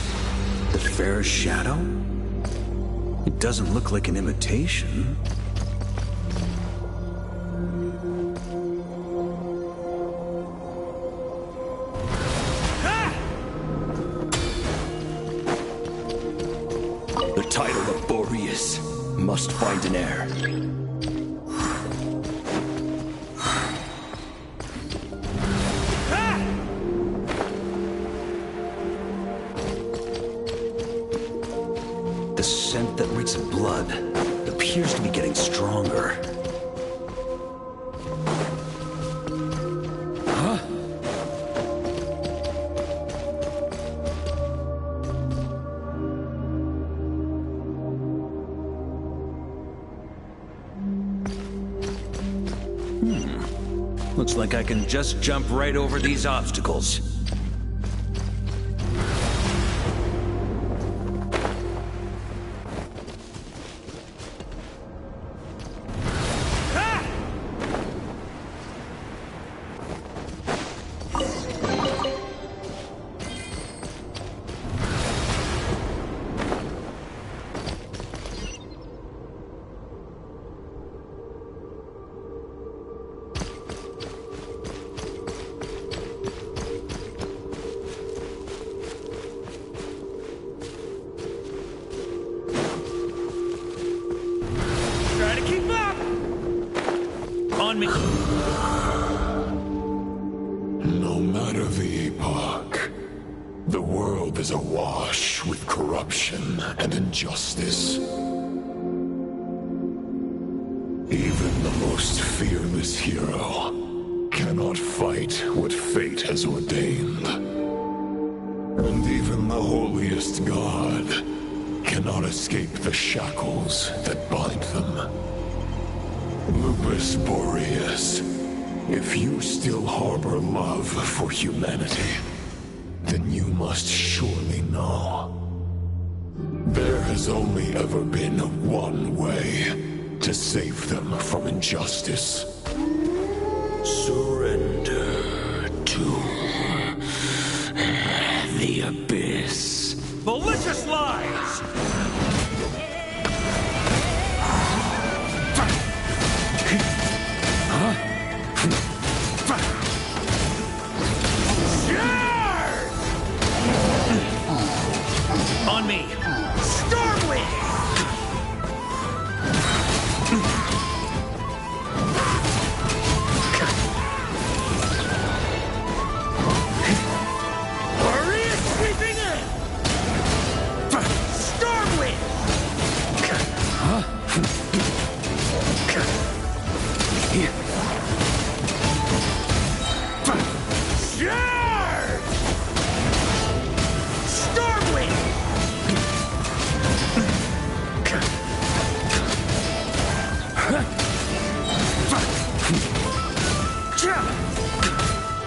the fair shadow? It doesn't look like an imitation. The title of Boreas must find an heir. The scent that reeks of blood appears to be getting stronger. Looks like I can just jump right over these obstacles. No matter the epoch, the world is awash with corruption and injustice. Even the most fearless hero cannot fight what fate has ordained. And even the holiest god cannot escape the shackles that bind them. Lupus Majoris, if you still harbor love for humanity, then you must surely know. There has only ever been one way to save them from injustice. Surrender to the abyss. Malicious lies! On me! Stormwind! Maria sweeping in! Stormwind!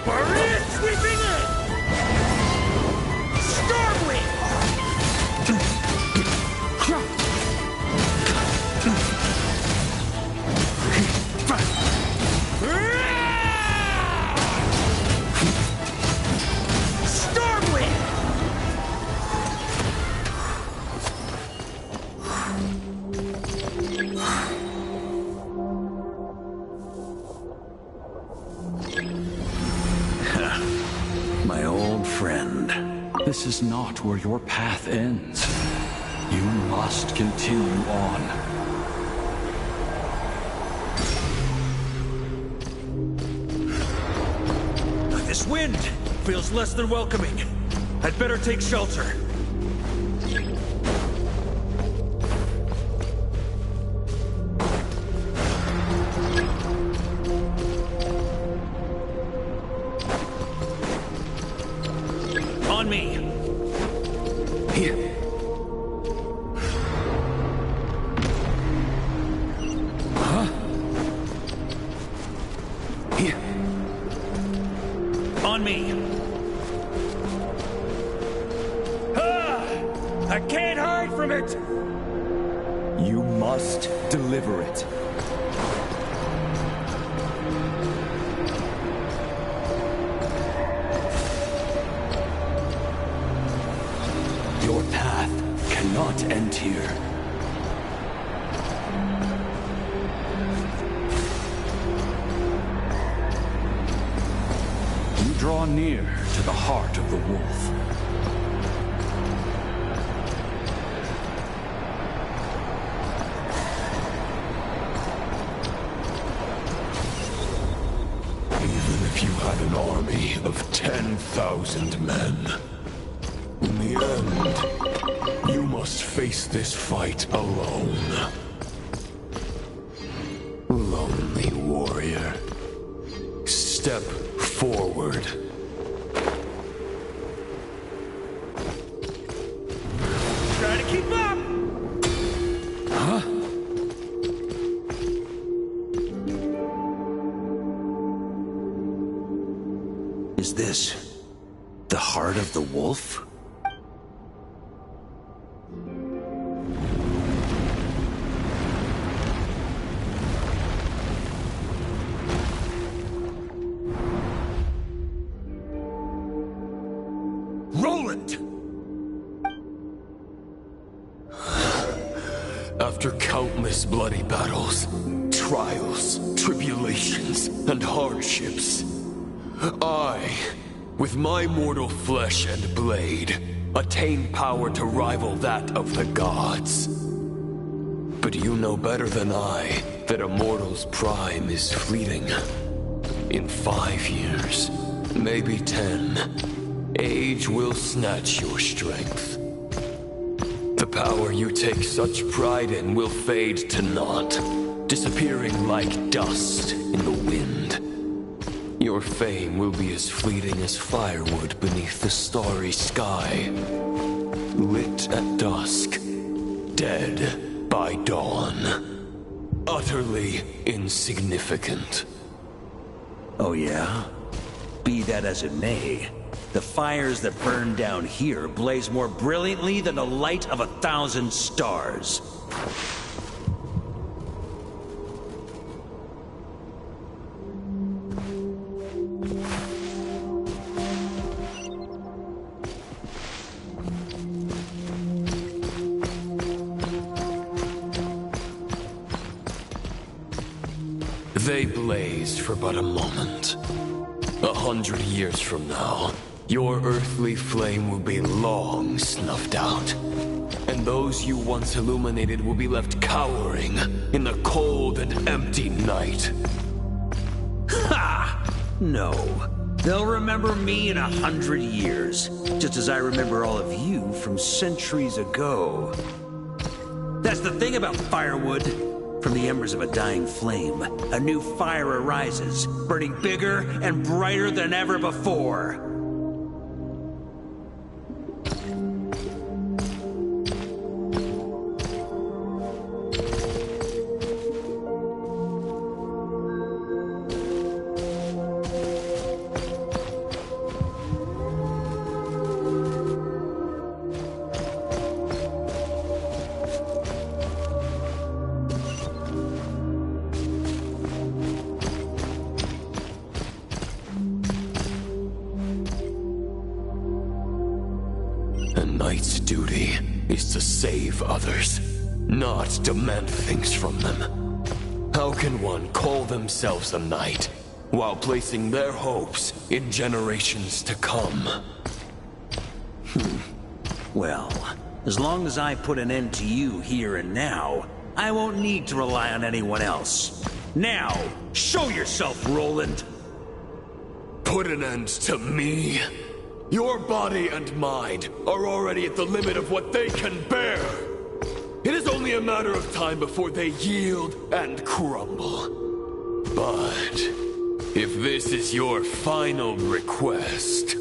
Maria sweeping in! Stormwind! Stormwind! My old friend. This is not where your path ends. You must continue on. This wind feels less than welcoming. I'd better take shelter. On me. Here. Huh? Here. On me. Ah! I can't hide from it! You must deliver it. Your path cannot end here. You draw near to the heart of the wolf. Even if you had an army of 10,000 men, in the end, you must face this fight alone. Lonely warrior, step forward. Try to keep up! Huh? is this? The heart of the wolf? Roland! After countless bloody battles, trials, tribulations, and hardships, I, with my mortal flesh and blade, attain power to rival that of the gods. But you know better than I that a mortal's prime is fleeting. In 5 years, maybe 10, age will snatch your strength. The power you take such pride in will fade to naught, disappearing like dust in the wind. Your fame will be as fleeting as firewood beneath the starry sky, lit at dusk, dead by dawn, utterly insignificant. Oh yeah? Be that as it may, the fires that burn down here blaze more brilliantly than the light of 1,000 stars. They blazed for but a moment. 100 years from now, your earthly flame will be long snuffed out, and those you once illuminated will be left cowering in the cold and empty night. Ha! No. They'll remember me in 100 years, just as I remember all of you from centuries ago. That's the thing about firewood. From the embers of a dying flame, a new fire arises, burning bigger and brighter than ever before. A knight's duty is to save others, not demand things from them. How can one call themselves a knight while placing their hopes in generations to come? Well, as long as I put an end to you here and now, I won't need to rely on anyone else. Now, show yourself, Roland! Put an end to me? Your body and mind are already at the limit of what they can bear. It is only a matter of time before they yield and crumble. But if this is your final request...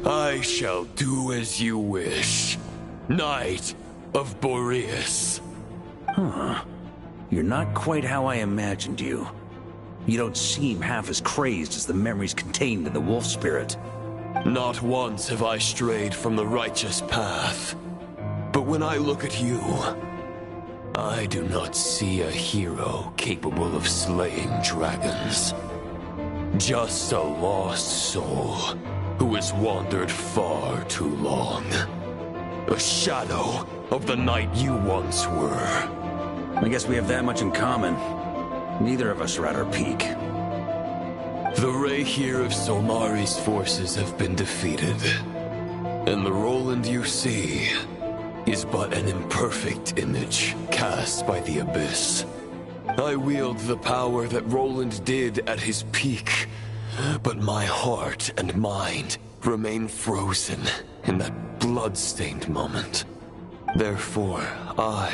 I shall do as you wish, Knight of Boreas. Huh. You're not quite how I imagined you. You don't seem half as crazed as the memories contained in the wolf spirit. Not once have I strayed from the righteous path. But when I look at you, I do not see a hero capable of slaying dragons. Just a lost soul who has wandered far too long. A shadow of the knight you once were. I guess we have that much in common. Neither of us are at our peak. The Rayhir of Solnari's forces have been defeated. And the Roland you see is but an imperfect image cast by the Abyss. I wield the power that Roland did at his peak, but my heart and mind remain frozen in that blood-stained moment. Therefore, I,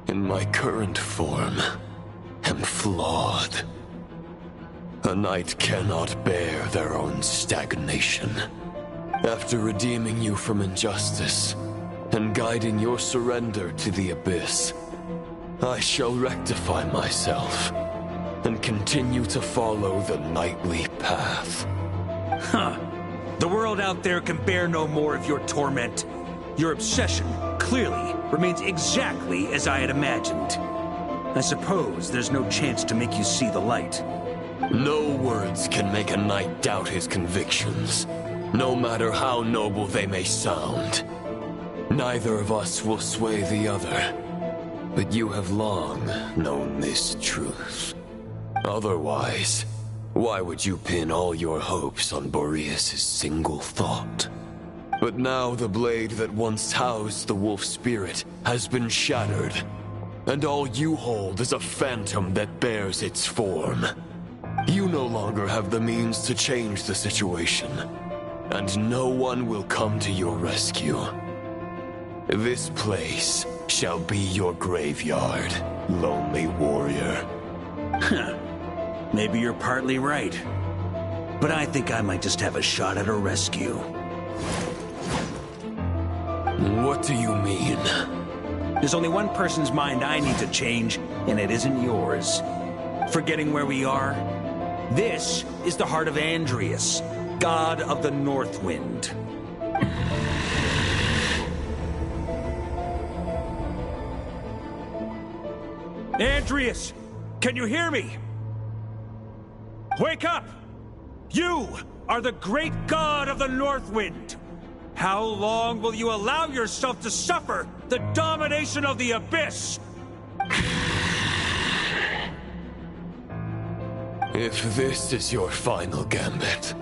in my current form, am flawed. A knight cannot bear their own stagnation. After redeeming you from injustice, and guiding your surrender to the abyss, I shall rectify myself, and continue to follow the knightly path. Huh. The world out there can bear no more of your torment. Your obsession, clearly, remains exactly as I had imagined. I suppose there's no chance to make you see the light. No words can make a knight doubt his convictions, no matter how noble they may sound. Neither of us will sway the other, but you have long known this truth. Otherwise, why would you pin all your hopes on Boreas' single thought? But now the blade that once housed the wolf spirit has been shattered, and all you hold is a phantom that bears its form. You no longer have the means to change the situation, and no one will come to your rescue. This place shall be your graveyard, lonely warrior. Huh. Maybe you're partly right. But I think I might just have a shot at a rescue. What do you mean? There's only one person's mind I need to change, and it isn't yours. Forgetting where we are? This is the heart of Andrias, god of the North Wind. Andrias! Can you hear me? Wake up! You are the great god of the North Wind! How long will you allow yourself to suffer the domination of the Abyss? If this is your final gambit,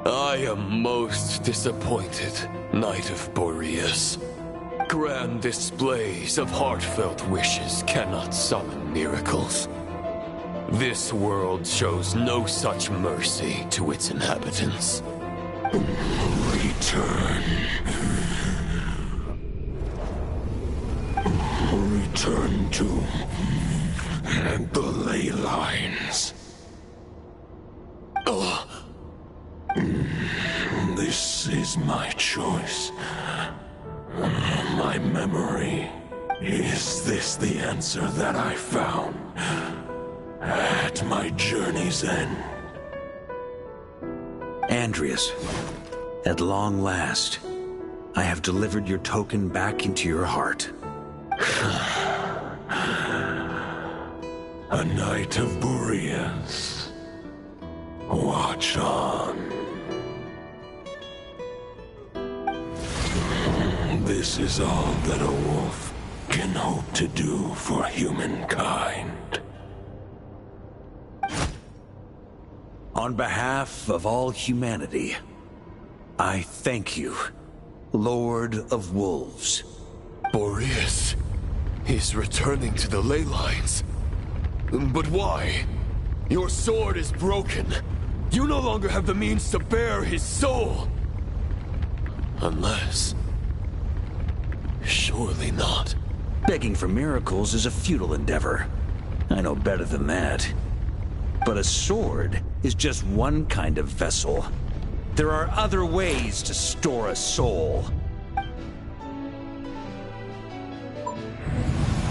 I am most disappointed, Knight of Boreas. Grand displays of heartfelt wishes cannot summon miracles. This world shows no such mercy to its inhabitants. Return. Return to the ley lines. This is my choice. My memory. Is this the answer that I found at my journey's end? Andrias, at long last, I have delivered your token back into your heart. A Knight of Boreas. Watch on. This is all that a wolf can hope to do for humankind. On behalf of all humanity, I thank you, Lord of Wolves. Boreas is returning to the ley lines. But why? Your sword is broken. You no longer have the means to bear his soul. Unless... surely not. Begging for miracles is a futile endeavor. I know better than that. But a sword is just one kind of vessel. There are other ways to store a soul.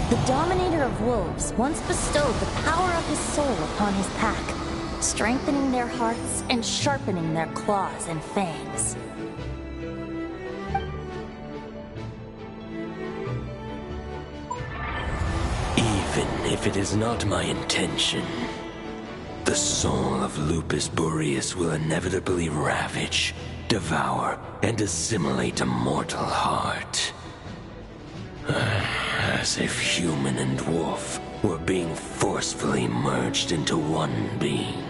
The Dominator of Wolves once bestowed the power of his soul upon his pack, strengthening their hearts and sharpening their claws and fangs. Even if it is not my intention, the soul of Lupus Boreas will inevitably ravage, devour, and assimilate a mortal heart. As if human and wolf were being forcefully merged into one being.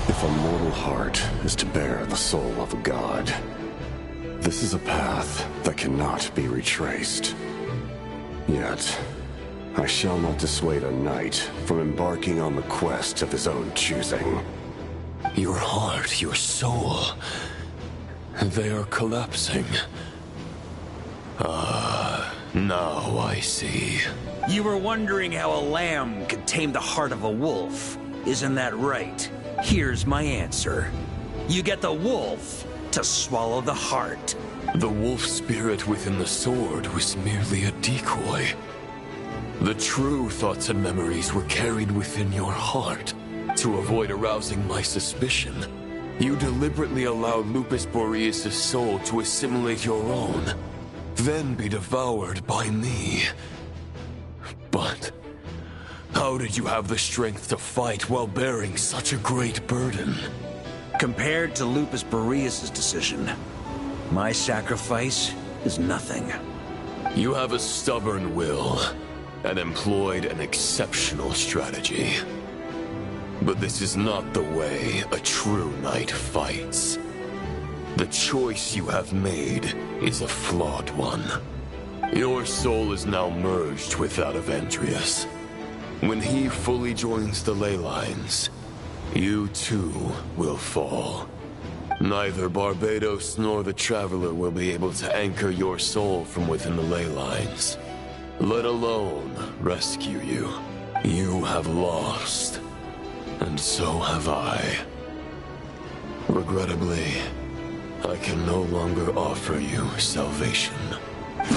If a mortal heart is to bear the soul of a god, this is a path that cannot be retraced. Yet, I shall not dissuade a knight from embarking on the quest of his own choosing. Your heart, your soul, they are collapsing. Now I see. You were wondering how a lamb could tame the heart of a wolf. Isn't that right? Here's my answer. You get the wolf to swallow the heart. The wolf spirit within the sword was merely a decoy. The true thoughts and memories were carried within your heart. To avoid arousing my suspicion, you deliberately allowed Lupus Boreas' soul to assimilate your own, then be devoured by me. But how did you have the strength to fight while bearing such a great burden? Compared to Lupus Boreas' decision, my sacrifice is nothing. You have a stubborn will and employed an exceptional strategy. But this is not the way a true knight fights. The choice you have made is a flawed one. Your soul is now merged with that of Andreas. When he fully joins the ley lines, you too will fall. Neither Barbados nor the Traveler will be able to anchor your soul from within the ley lines, let alone rescue you. You have lost, and so have I. Regrettably, I can no longer offer you salvation.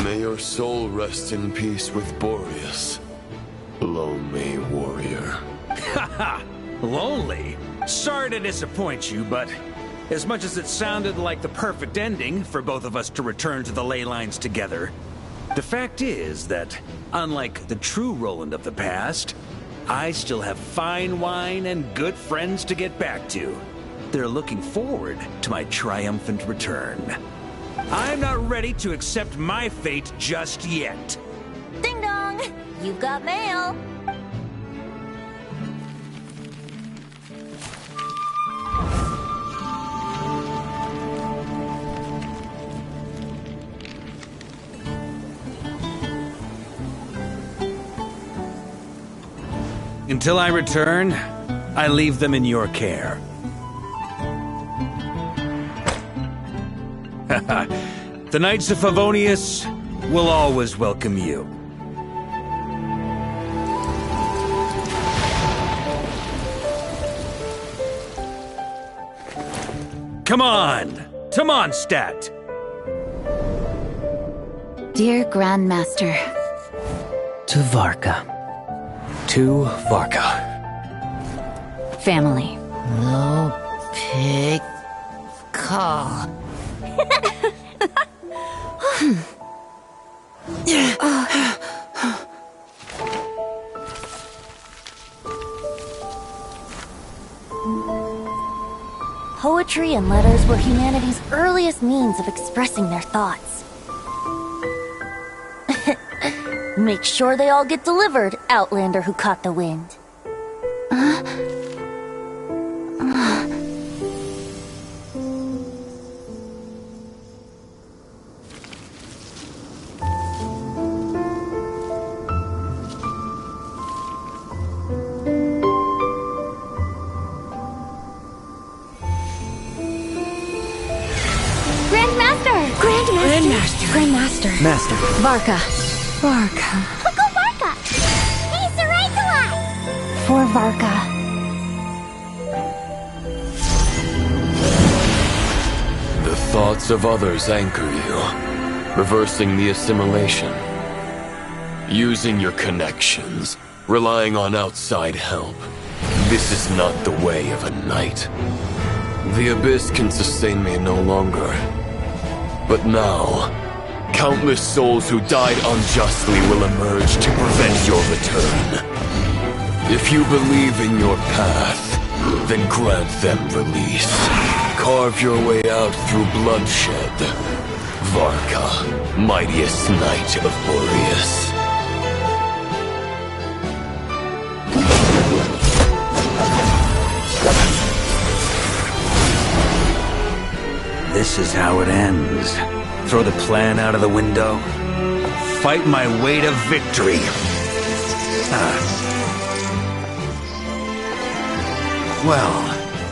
May your soul rest in peace with Boreas, lonely warrior. Haha! Lonely? Sorry to disappoint you, but as much as it sounded like the perfect ending for both of us to return to the ley lines together, the fact is that, unlike the true Roland of the past, I still have fine wine and good friends to get back to. They're looking forward to my triumphant return. I'm not ready to accept my fate just yet. Ding dong! You've got mail! Until I return, I leave them in your care. The Knights of Favonius will always welcome you. Come on! Mondstadt! Dear Grandmaster. To Varka. To Varka. Family. No pig call. Poetry and letters were humanity's earliest means of expressing their thoughts. Make sure they all get delivered, Outlander who caught the wind. Grandmaster. Master. Varka. Go Varka! Hey, Sarantula! For Varka. The thoughts of others anchor you, reversing the assimilation. Using your connections, relying on outside help. This is not the way of a knight. The Abyss can sustain me no longer. But now, countless souls who died unjustly will emerge to prevent your return. If you believe in your path, then grant them release. Carve your way out through bloodshed. Varka, mightiest knight of Boreas. This is how it ends. Throw the plan out of the window. Fight my way to victory. Well,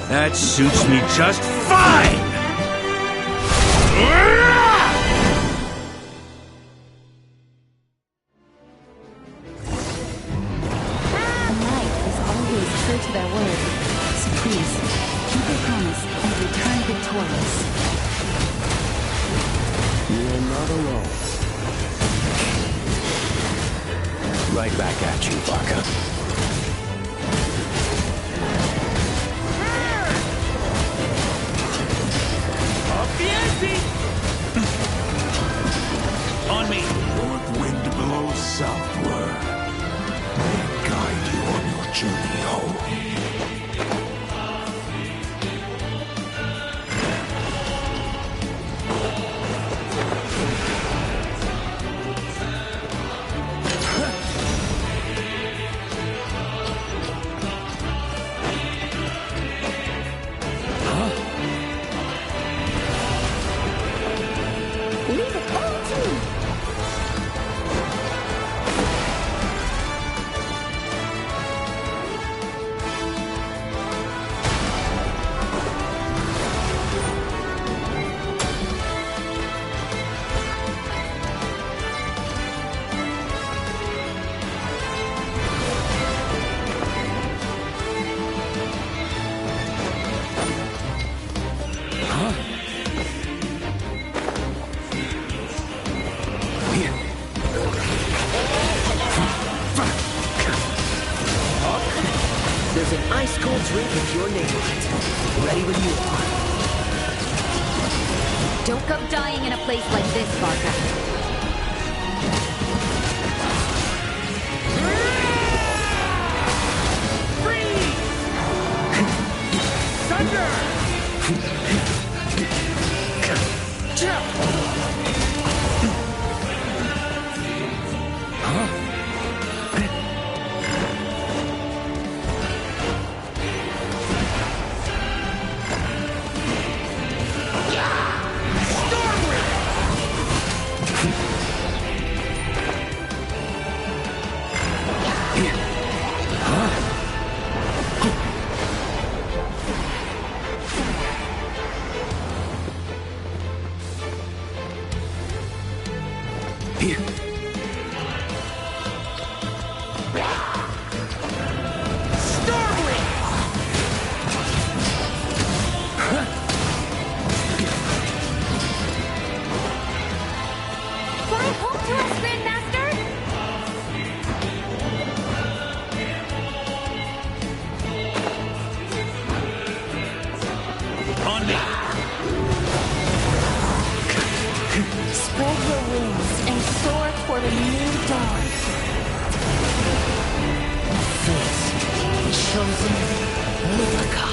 that suits me just fine! true to their word. So please, keep your promise and return victorious. You're not alone. Right back at you, Barca. On me! North wind blows southward. May it guide you on your journey home. Leave it all to me. There's an ice-cold drink with your name on it. Ready when you are. Don't go dying in a place like this, Barca. Fly home to us, Grandmaster! On me! Spread your wings and soar toward a new dawn. This chosen Luca.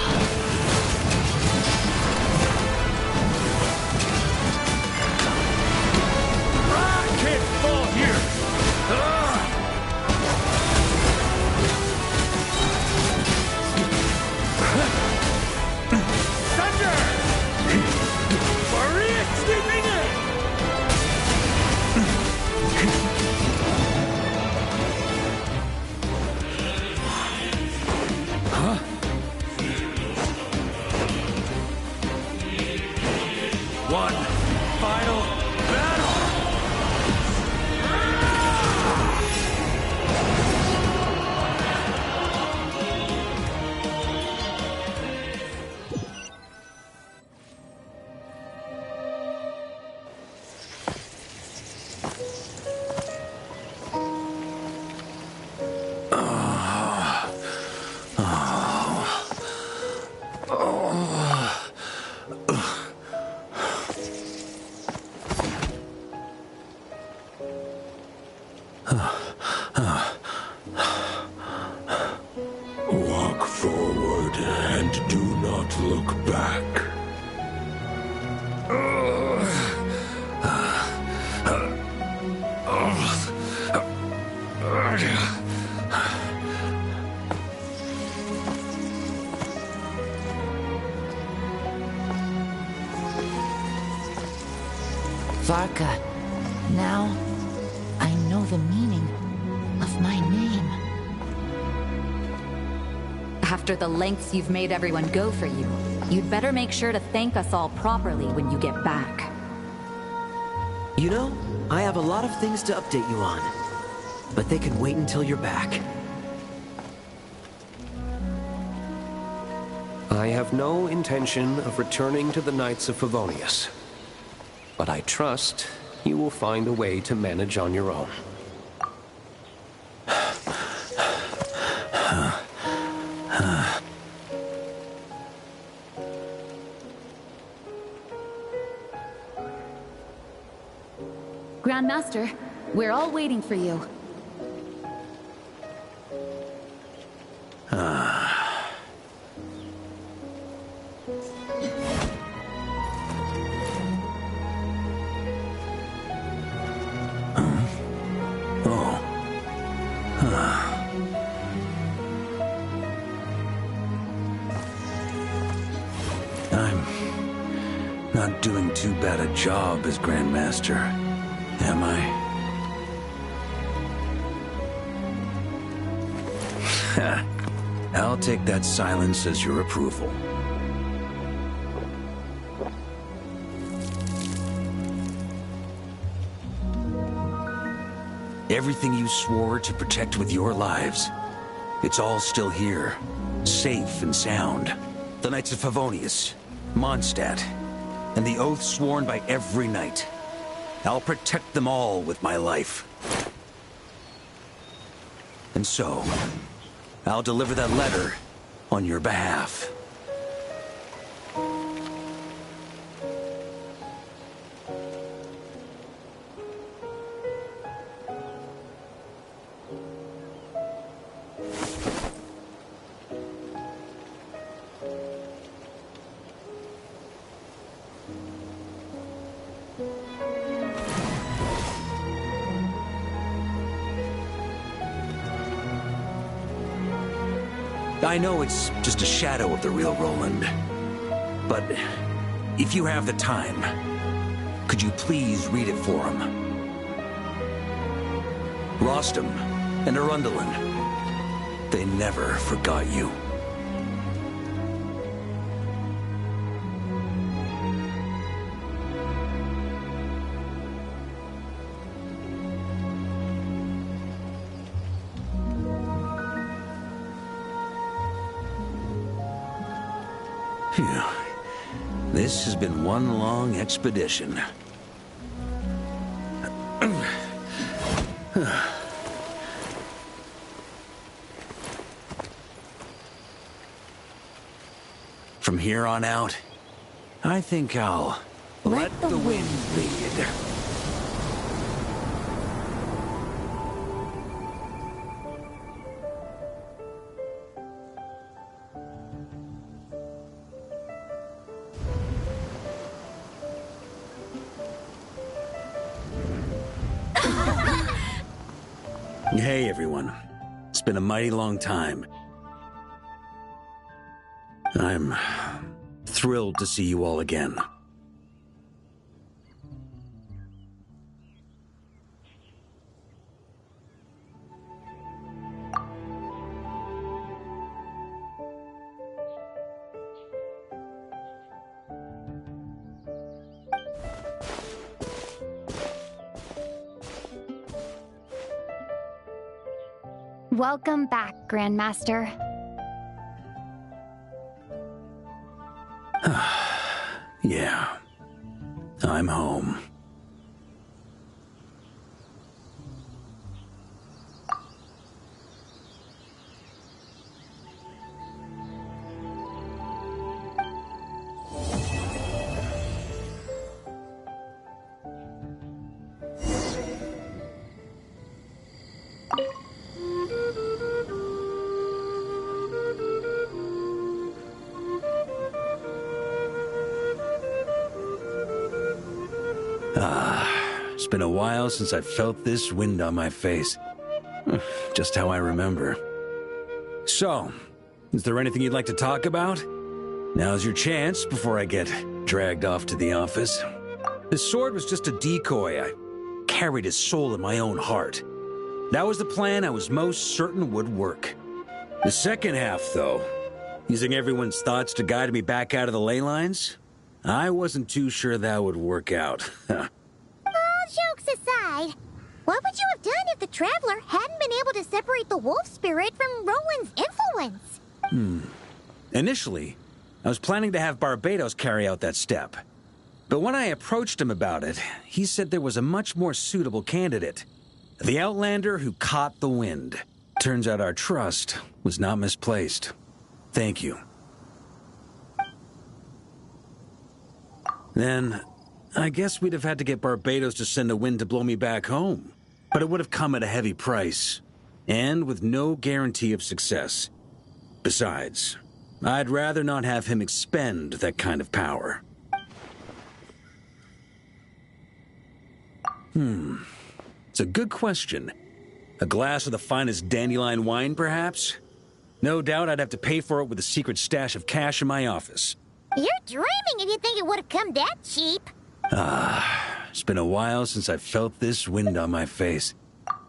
Can't fall here! Thunder! Maria sweeping in! Huh? One final battle! Walk forward and do not look back. Varka, now I know the meaning of my name. After the lengths you've made everyone go for you, you'd better make sure to thank us all properly when you get back. You know, I have a lot of things to update you on. But they can wait until you're back. I have no intention of returning to the Knights of Favonius, but I trust you will find a way to manage on your own. Grandmaster, we're all waiting for you. I'm not doing too bad a job as Grandmaster, am I? I'll take that silence as your approval. Everything you swore to protect with your lives, it's all still here, safe and sound. The Knights of Favonius, Mondstadt, and the oath sworn by every knight. I'll protect them all with my life. And so, I'll deliver that letter on your behalf. I know it's just a shadow of the real Roland, but if you have the time, could you please read it for him? Rostam and Arundelen, they never forgot you. Phew. This has been one long expedition. From here on out, I think I'll let the wind lead. Hey everyone, it's been a mighty long time. I'm thrilled to see you all again. Welcome back, Grandmaster. Yeah, I'm home. It's been a while since I felt this wind on my face. Just how I remember. So, is there anything you'd like to talk about? Now's your chance before I get dragged off to the office. His sword was just a decoy. I carried his soul in my own heart. That was the plan I was most certain would work. The second half, though, using everyone's thoughts to guide me back out of the ley lines, I wasn't too sure that would work out. All jokes aside, what would you have done if the Traveler hadn't been able to separate the wolf spirit from Roland's influence? Initially, I was planning to have Barbados carry out that step. But when I approached him about it, he said there was a much more suitable candidate. The Outlander who caught the wind. Turns out our trust was not misplaced. Thank you. Then, I guess we'd have had to get Barbados to send a wind to blow me back home. But it would have come at a heavy price. And with no guarantee of success. Besides, I'd rather not have him expend that kind of power. It's a good question. A glass of the finest dandelion wine, perhaps? No doubt I'd have to pay for it with a secret stash of cash in my office. You're dreaming if you think it would have come that cheap. It's been a while since I've felt this wind on my face.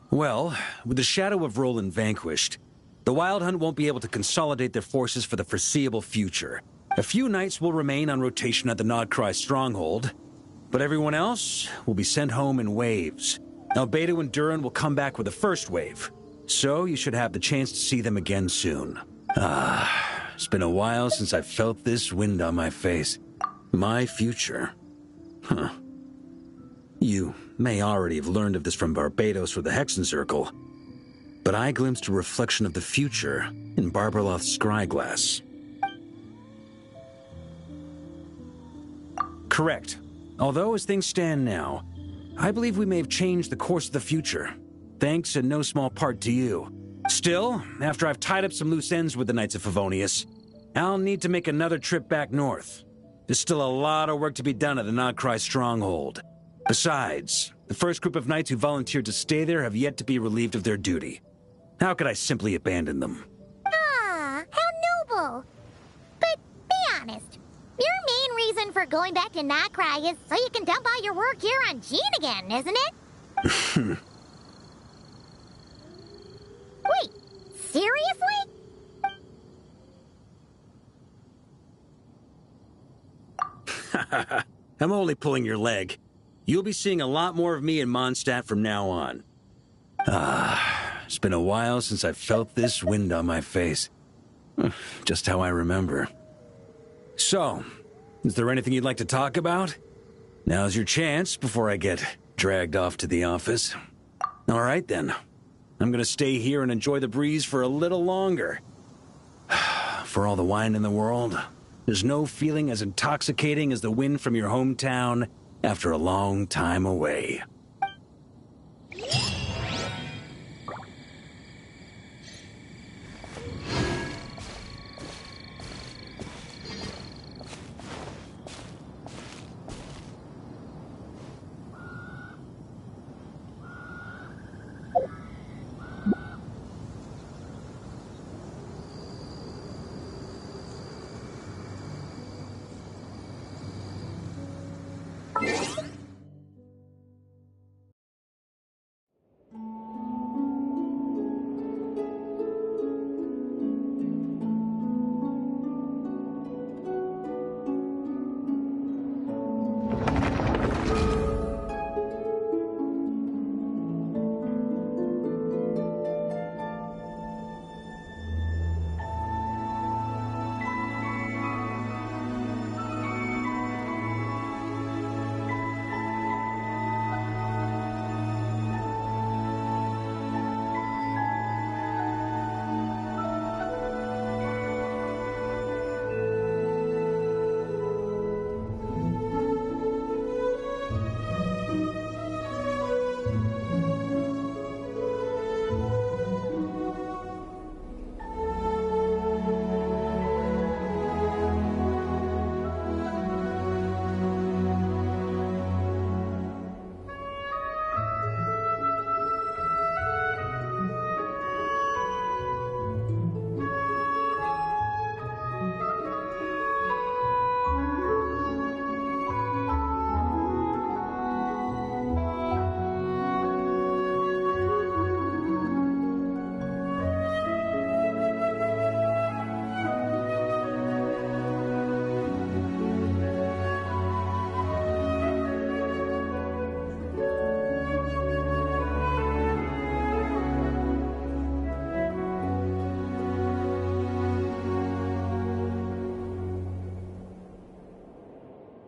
Well, with the shadow of Roland vanquished, the Wild Hunt won't be able to consolidate their forces for the foreseeable future. A few knights will remain on rotation at the Nodcry stronghold, but everyone else will be sent home in waves. Albedo and Duran will come back with the first wave, so you should have the chance to see them again soon. It's been a while since I've felt this wind on my face. My future. Huh. You may already have learned of this from Barbados or the Hexen Circle, but I glimpsed a reflection of the future in Barbarloth's scryglass. Correct. Although as things stand now, I believe we may have changed the course of the future, thanks in no small part to you. Still, after I've tied up some loose ends with the Knights of Favonius, I'll need to make another trip back north. There's still a lot of work to be done at the Nodcry stronghold. Besides, the first group of knights who volunteered to stay there have yet to be relieved of their duty. How could I simply abandon them? Ah, how noble. But be honest, your main reason for going back to Nodcry is so you can dump all your work here on Jean again, isn't it? Wait, seriously? I'm only pulling your leg. You'll be seeing a lot more of me in Mondstadt from now on. It's been a while since I've felt this wind on my face. Just how I remember. So, is there anything you'd like to talk about? Now's your chance before I get dragged off to the office. All right then. I'm gonna stay here and enjoy the breeze for a little longer. For all the wine in the world, there's no feeling as intoxicating as the wind from your hometown after a long time away.